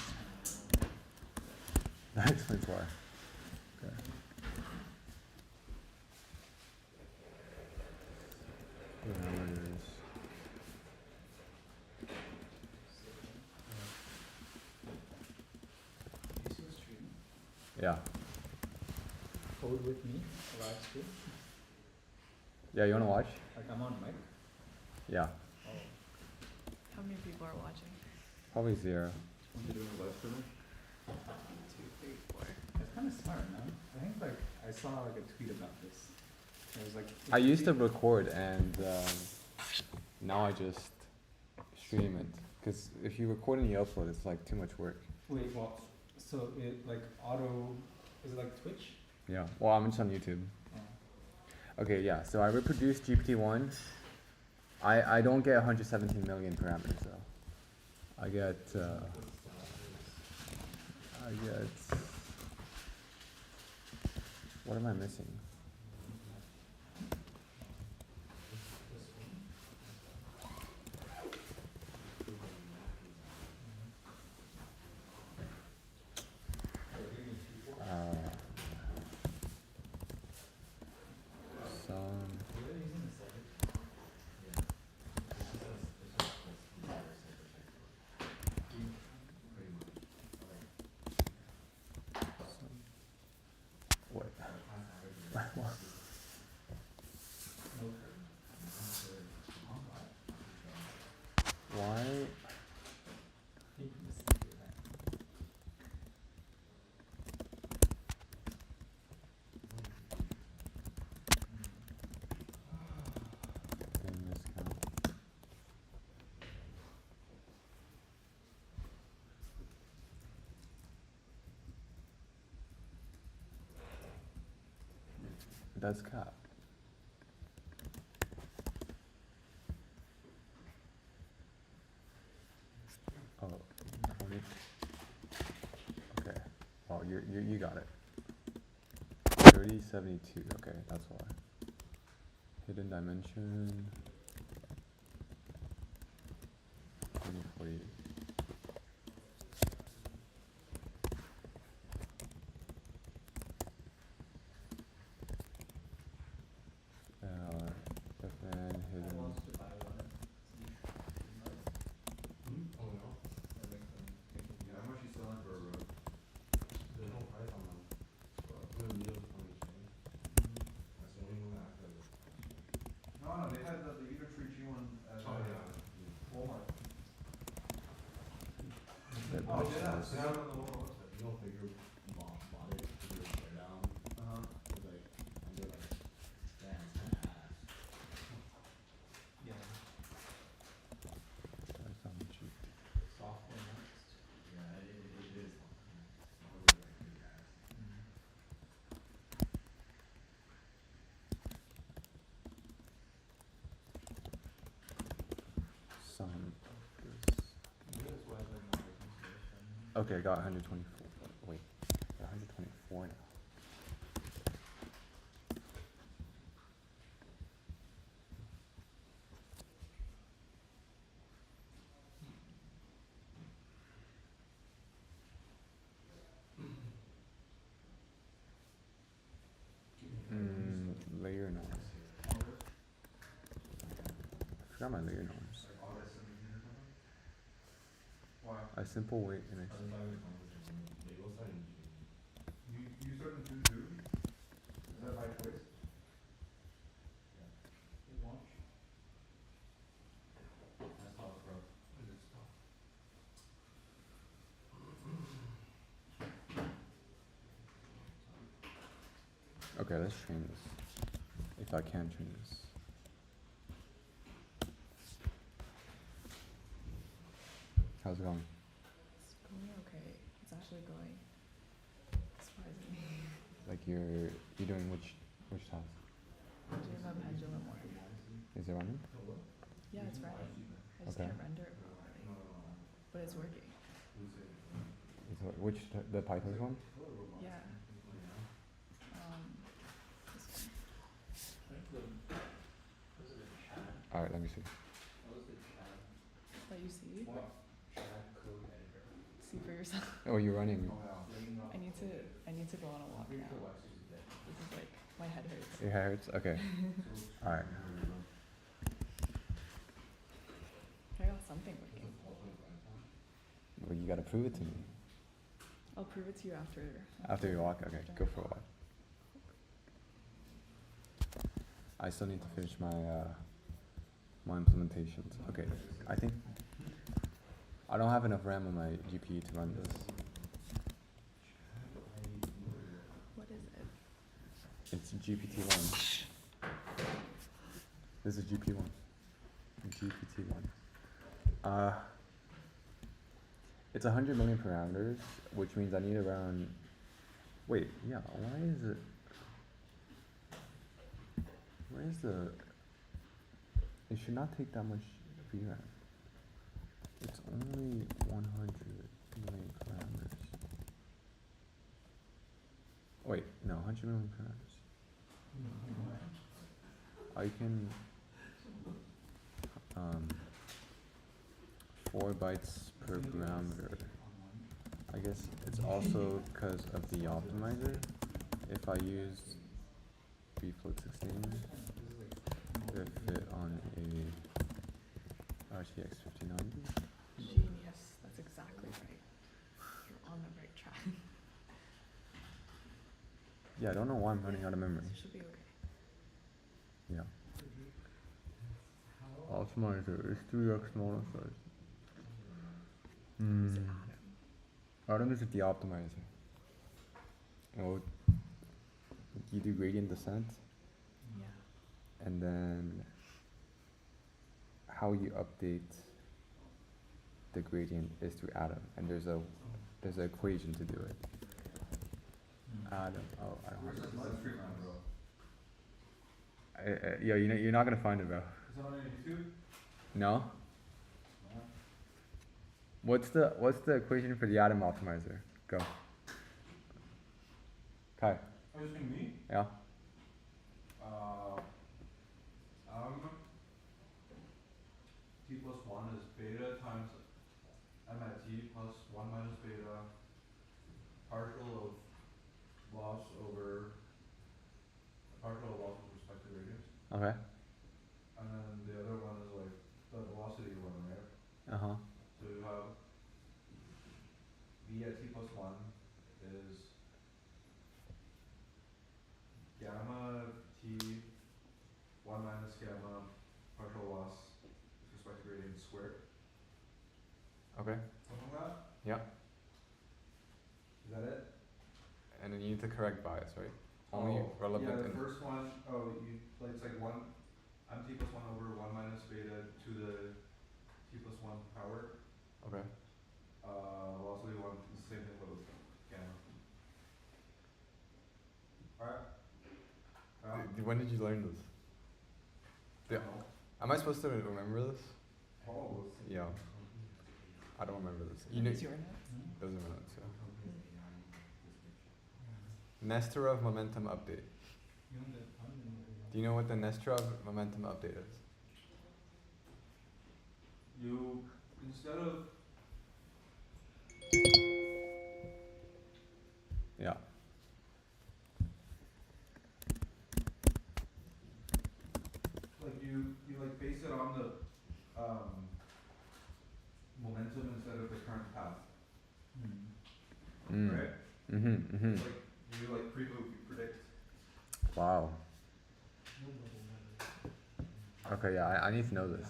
That explains why. Okay. Parameters. Yeah. Code with me, live stream. Yeah, you wanna watch? Like I'm on mic. Yeah. Oh. How many people are watching? Probably 0. Want to do a live stream? 1, 2, 3, 4. That's kind of smart, no? I think like I saw like a tweet about this. It was like. I used to record and now I just stream it. Because if you record and you upload, it's like too much work. Wait, well, so it like auto, is it like Twitch? Yeah. Well, I'm just on YouTube. Oh. Okay, yeah. So I reproduced GPT-1. I don't get 117 million parameters though. I get what am I missing? Some. What? Why? Didn't miscount. That's cap. Oh, 20. Okay. Oh, you got it. 3072. Okay, that's why. Hidden dimension. 2048. FN hidden. No, they had the Eater Tree G one at Walmart. That Oh, patch yeah, is- they have it on the Walmart website. You don't figure bought it to do a teardown. It's like, and they're like, damn, it's kinda ass. Yeah. That's not cheap. Software next. Yeah, it is. It's really like big ass. Some of this. Maybe that's why they're not open source. Okay, I got 124. Wait, I got 124 now. Layer norms. I forgot my layer norms. Why? A simple way and They will start in June. You started in June too? Is that by choice? Launch. That's how it broke. Okay, let's train this. If I can train this. How's it going? It's going okay. It's actually going surprisingly. Like you're doing which task? I'm doing my pendulum one. Is it running? Yeah, it's running. I just Okay. can't render it properly. But it's working. Which the Python one? Yeah. This one. All right, let me see. That you see? See for yourself. Oh, you're running. I need to go on a walk now. This is like my head hurts. Your hair hurts. Okay. All right. I got something working. Well, you gotta prove it to me. I'll prove it to you after. After your walk. Okay, go for a walk. I still need to finish my my implementations. Okay, I think I don't have enough RAM on my GPU to run this. What is it? It's GPT-1. This is GP1. GPT-1. It's 100 million parameters, which means I need around. Wait, yeah. Why is it? Where's the? It should not take that much VRAM. It's only 100 million parameters. Wait, no, 100 million parameters. I can 4 bytes per parameter. I guess it's also because of the optimizer. If I use bfloat16 to fit on a RTX 5090. Genius. That's exactly right. You're on the right track. Yeah, I don't know why I'm running out of memory. It should be okay. Yeah. Optimizer is 3x smaller size. Use Hmm. Atom. Atom is the optimizer. Oh, you do gradient descent, Yeah. and then how you update the gradient is through Atom, and there's an equation to do it. Atom. Oh, I don't Where's have this live stream on, bro? it. Yeah, you're not gonna find it, bro. Is it on YouTube? No. What's the equation for the Atom optimizer? Go. Kai. Oh, you speaking me? Yeah. T plus 1 is beta times m at t plus 1 minus beta partial of loss with respect to radius. Okay. And then the other one is like the velocity one, right? Uh huh. So you have v at t plus 1 is gamma t 1 minus gamma partial loss with respect to gradient squared. Okay. Something like that? Yeah. Is that it? And then you need to correct bias, right? Only relevant. Yeah, the in first one, it's like I'm t plus 1 over 1 minus beta to the t plus 1 power. Okay. Velocity 1 is the same thing with gamma. Alright. When did you learn this? Yeah. Am I supposed to remember this? Probably. Yeah. I don't remember this. Is your notes? Those are my notes. Yeah. Nesterov momentum update. Do you know what the Nesterov momentum update is? You, instead of, Yeah. like you like base it on the, momentum instead of the current path, Mm. right? It's like, you like predict. Wow. Okay, yeah, I need to know this.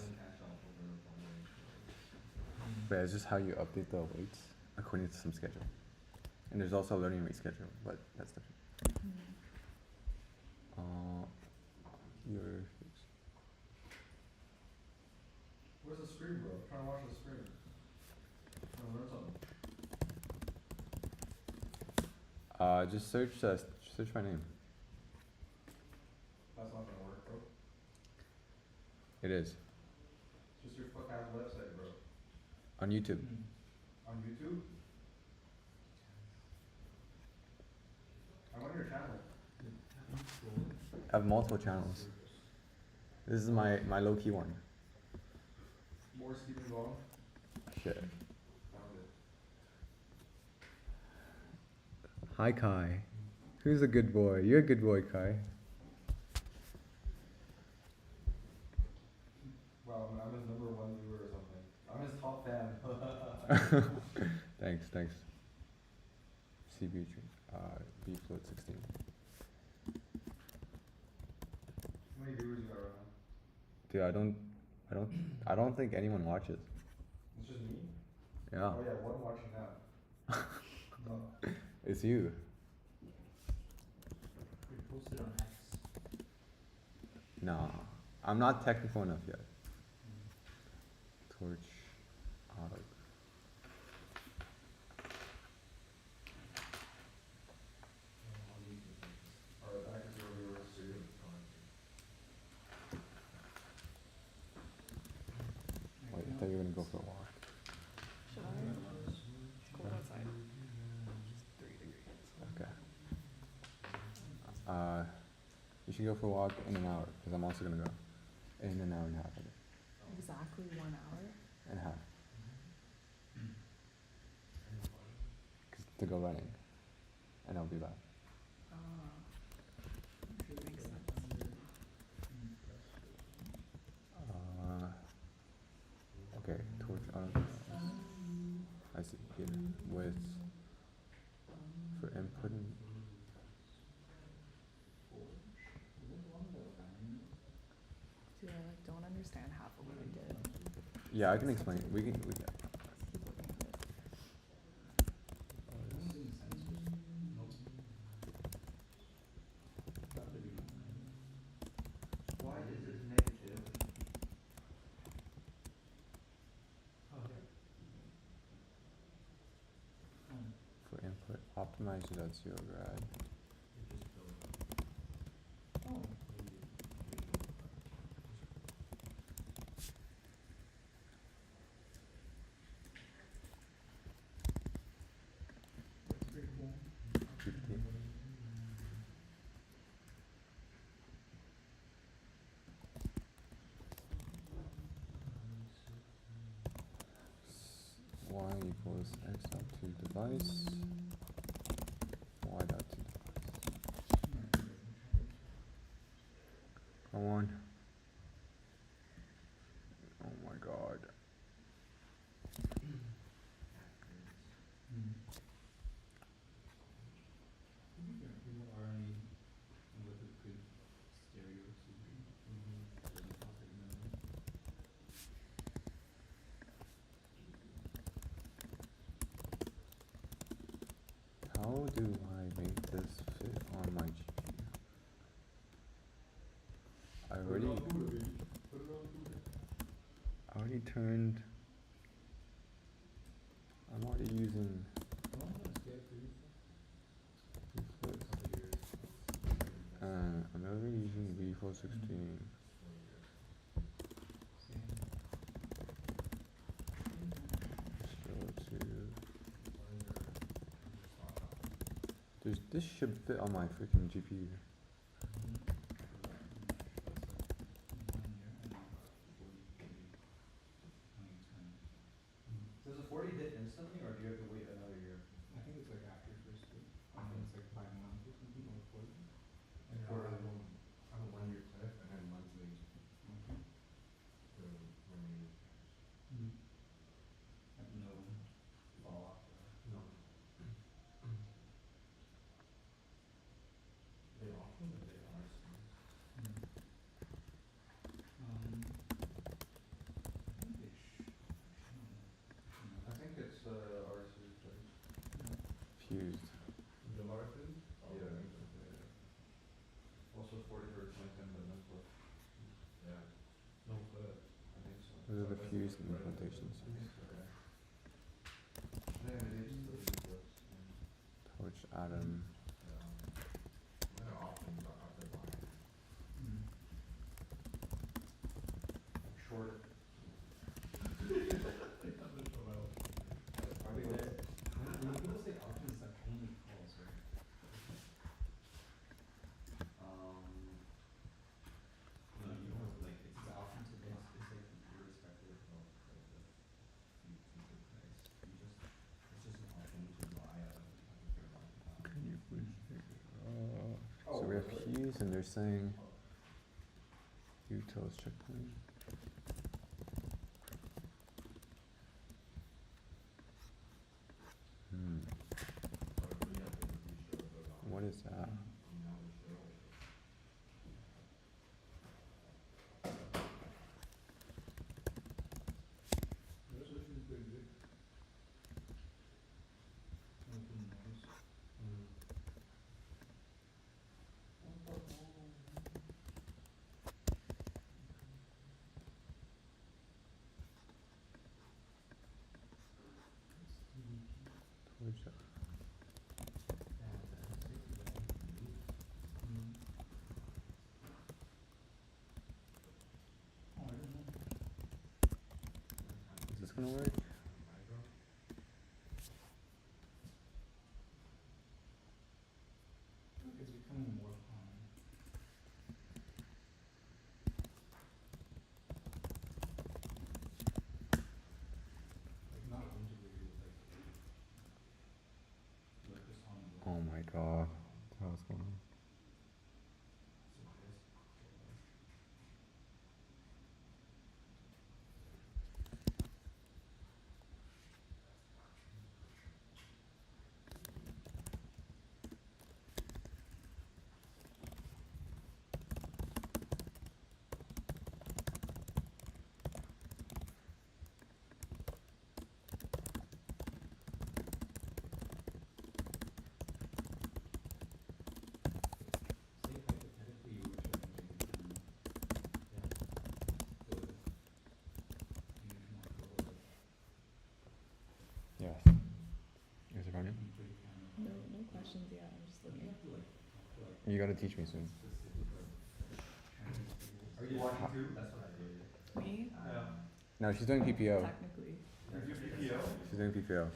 But it's just how you update the weights according to some schedule. And there's also a learning rate schedule, but that's different. Your Where's the screen, bro? I'm trying to watch the screen. Trying to learn something. just search my name. That's not gonna work, bro. It is It's just your fuck ass website, bro. on YouTube. On YouTube? I'm on your channel. I have multiple channels. This is my low key one. More Stephen Gong. Shit. Found it. Hi Kai. Who's a good boy? You're a good boy, Kai. Wow, I'm his number one viewer or something. I'm his top fan. Thanks. CB B float 16. How many viewers you got right now? Dude, I don't think anyone watches. It's just me? Yeah. Oh yeah, one watching now. No. It's you. We posted on X. Nah. I'm not technical enough yet. Torch auto. Alright, back to zero viewers. Wait, I thought you were gonna go for a walk. Should I? It's cold outside. Just 3 degrees. Okay. You should go for a walk in an hour, because I'm also gonna go. In an hour and a half, I think. Exactly 1 hour. And a half. To go running. And I'll be back. Makes sense. Okay, torch on. I see here with for inputting. Dude, I like don't understand half of what I did. Yeah, I can explain. We can. Just keep looking at it. Why is it negative? For input, optimize it at 0 grad. That's pretty cool. GPT. Y equals x dot to device. Y dot to device. Come on. Oh my god. People already with a good stereo CPU. Doesn't cost like nothing. How do I make this fit on my GPU? I already turned. I'm already using. I'm already using V416. This should fit on my freaking GPU. Does the 40 hit instantly, or do you have to wait another year? I think it's like after first week. I think it's like 5 months or something or 40. And Or- I have a 1-year cliff and then monthly Okay. for remaining. Like no fall off. No. They offer, but they are smart. I think they I think it's RS's place. Fused. The Larkin? Yeah, I think so. Yeah. Also 40 RFQs and implementations. Torch Atom. Mm. Short. Are they there? When people say options, it's like only calls, right? No, you don't have, like, it's an option to this, it's like irrespective of like the future price. It's just an option to buy at a fair market value. So we have keys and they're saying utils checkpoint. What is that? Those options pretty good. Open noise. Torch. Mm. Oh, I don't know. Is this gonna work? It's becoming more common. Like not integrated with like just on the. Oh my god. What's going on? Say hypothetically you were to Yes. Is it running? No, no questions yet. I'm just looking. You gotta teach me soon. Are you watching too? That's what I did. Me? Yeah. No, she's doing PPO. Technically. You do PPO? She's doing PPO.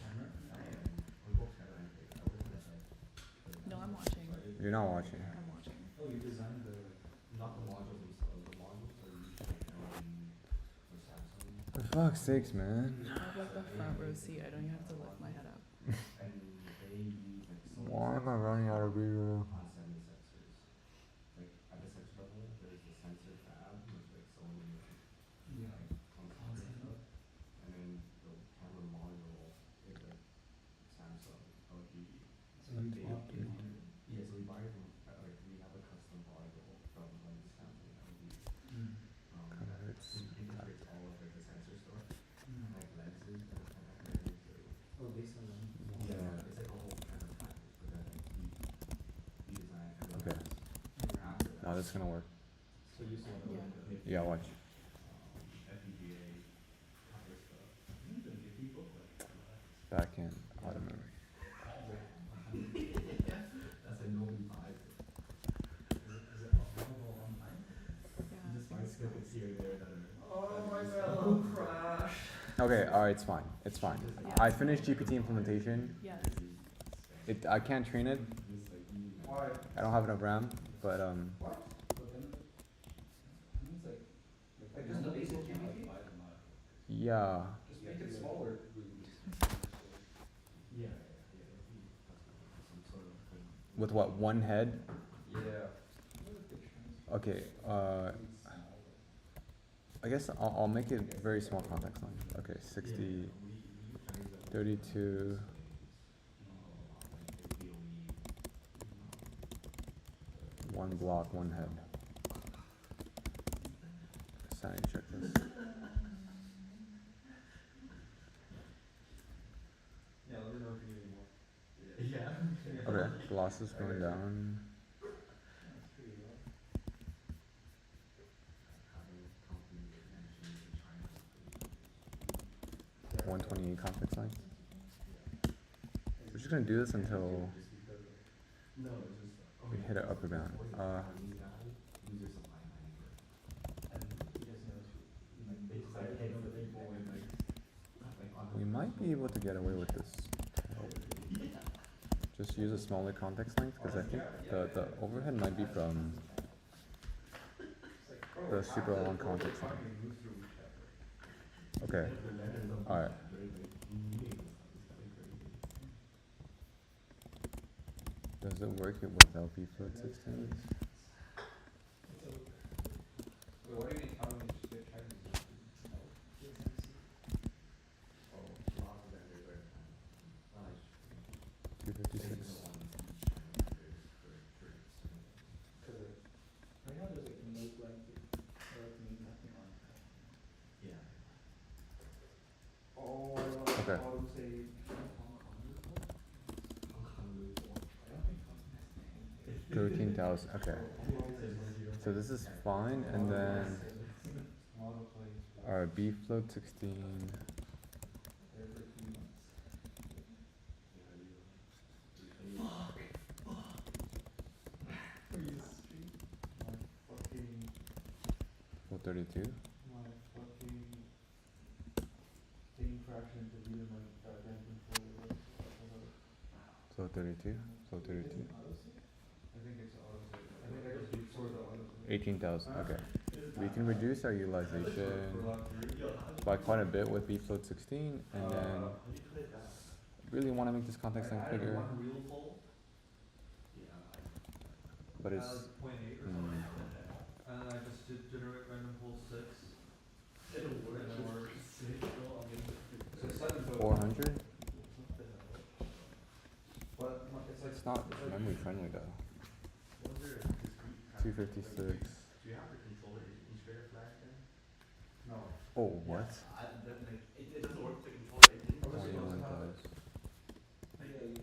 No, I'm watching. You're not watching. I'm watching. Oh, you designed the Not the modules themselves, the modules are usually for Samsung. For fuck's sakes, man. I have like the front row seat. I don't even have to lift my head up. And they use like so Why am I running out of reroll? on semi sensors. Like at the sensor level, there's the sensor fab with like Sony yeah. constant stuff. And then the camera module is like Samsung, LG. So you bought the monitor. Yeah, so we buy it from like we have a custom module from like Samsung, LG. Mm. Kinda hurts. It integrates all of like the sensor stuff, Mm. like lenses and stuff like that too. Oh, they sell them. Yeah, it's like a whole kind of package, but then like we design everything Okay. else after that. Now this is gonna work. So you saw Yeah. Yeah, watch. FPGA cover stuff. Back in Ottoman. That's like nobody buys it. Is it available online? Yeah. Just find snippets here and there that are. Oh, my mellow crash. Okay, alright, it's fine. It's fine. Yeah. I finished GPT implementation. Yes. I can't train it. Why? I don't have enough RAM, but But then, I mean, it's like Like just the basic GPT? yeah. Just make it smaller. Yeah, it'll be some sort of good. With what, one head? Yeah. Okay, I guess I'll make it very small context line. Okay, 60, 32, one block, one head. Sanity check this. Yeah, let me know if you need any more. Yeah. Okay, losses going down. That's pretty low. Having companies and machines in China is pretty gonna do this until Just because of, no, it's just, we hit an upper bound. before the Chinese guy, user supply manager. And he just knows who, like, they just like pay for people and like on We might be able to get away with this. yeah. Just use a smaller context length because I think the overhead might be from the super long context length. Okay. Alright. Does it work without bfloat 16? Wait, what do you mean, how do we just get Chinese? Oh, lots of vendors are kind of, 256. Right now there's like no blank, or like nothing on it. yeah. Oh, Okay. auto save. Hong Kong loophole. I don't think Hong Kong has 13,000. Okay. So this is fine, and then Auto plays. our bfloat 16. There for 3 months. My fucking, Float 32. my fucking thing crashed and deleted my goddamn controller. Float 32. Float 32. I think it's auto save. I think I just restored the auto save. 18,000. Okay. We can reduce our utilization For lot 3. by quite a bit with bfloat 16, and then really want to make this context length bigger, one real poll. Yeah, but it's Like 0.8 or something. And then I just did generate random pool 6. it'll work. And it works. So 7 total. 400. But it's like, It's not it's like, memory friendly though. Was there a discrete 256. Do you have the controller integrator flag then? no. Oh, what? It doesn't work with the controller engine. 21 does. Yeah, you The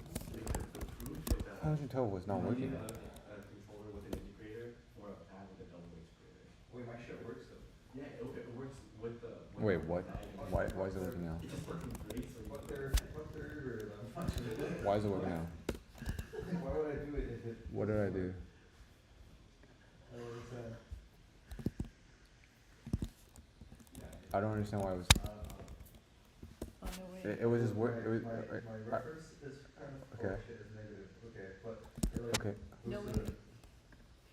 proof of that. How did you tell it was not working? A controller with an integrator or a pad with a double integrator. Wait, my shit works though. Yeah, it works with the. Wait, what? Why is it working now? It's just working great. So What they're irritated, I'm not doing it. Why is it working now? Why would I do it if it? What did I do? What was that? I don't understand why it was. Oh, no way. It was just work. It was. My reverse is kind of, Okay. oh shit, is negative, okay, but it like Okay. No boosted way. it.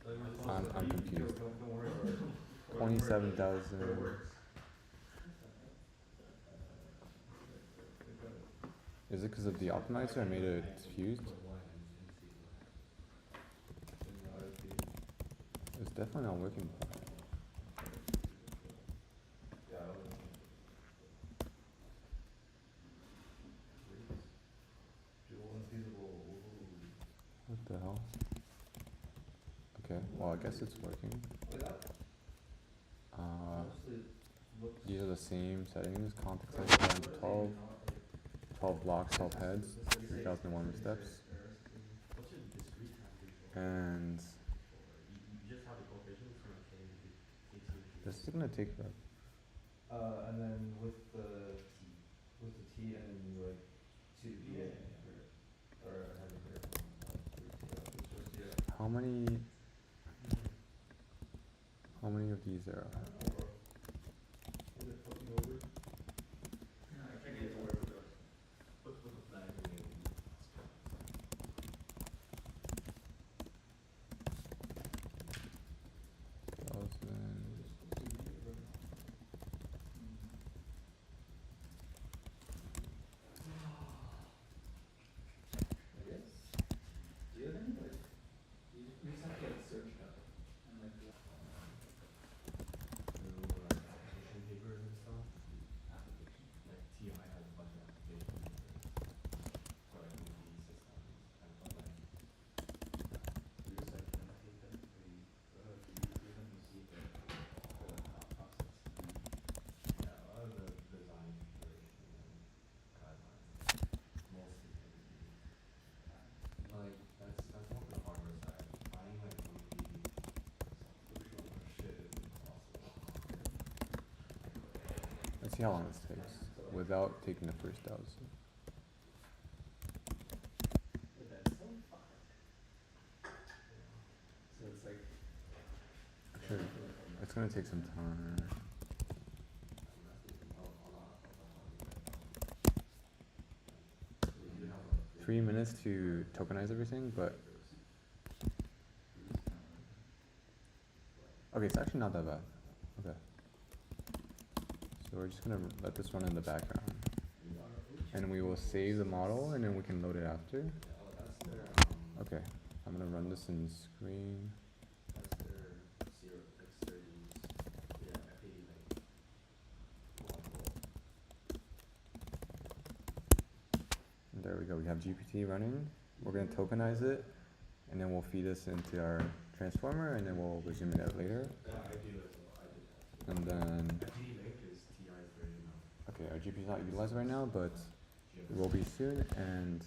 Like, we're supposed I'm to- confused. Don't worry about it. 27,000. But it works. Is it because of the optimizer? I made it fused. It's definitely not working. Yeah, I don't know. Dual unfeasible, ooh. What the hell? Okay. Well, I guess it's working. Wait, that honestly looks. These are the same settings. Context length around 12. 12 blocks, 12 heads, 3,001 steps, What's your discrete time control? and You just have the coefficient, it's gonna change if it takes you. this is gonna take forever. And then with the T and then you like see the VA or I have it here. It's just yeah. How many of these there are? Is it flipping over? I can't get to work with those. Put the flag in it. I guess. Do you have any like, you just have to get it searched up and like. Application papers and stuff. Application, like TI has a bunch of application papers for like movie systems and but like. We just like annotate them, we give them to see the thought process. Yeah, a lot of the design configuration and guidelines, mostly everything. Like that's more for the hardware side. Finding like movie functional shit is impossible. Let's see how long this takes without taking the first 1,000. gonna take some time. 3 minutes to tokenize everything, but okay, it's actually not that bad. Okay. So we're just gonna let this run in the background. And we will save the model and then we can load it after. Okay, I'm gonna run this in screen. And there we go, we have GPT running. We're gonna tokenize it and then we'll feed this into our transformer and then we'll resume it out later. And then, okay, our GPU is not utilized right now, but it will be soon, and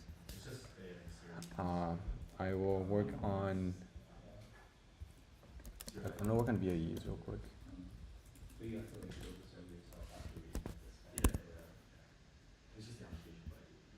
I will work on, I'm gonna work on VAEs real quick. So you have to like show this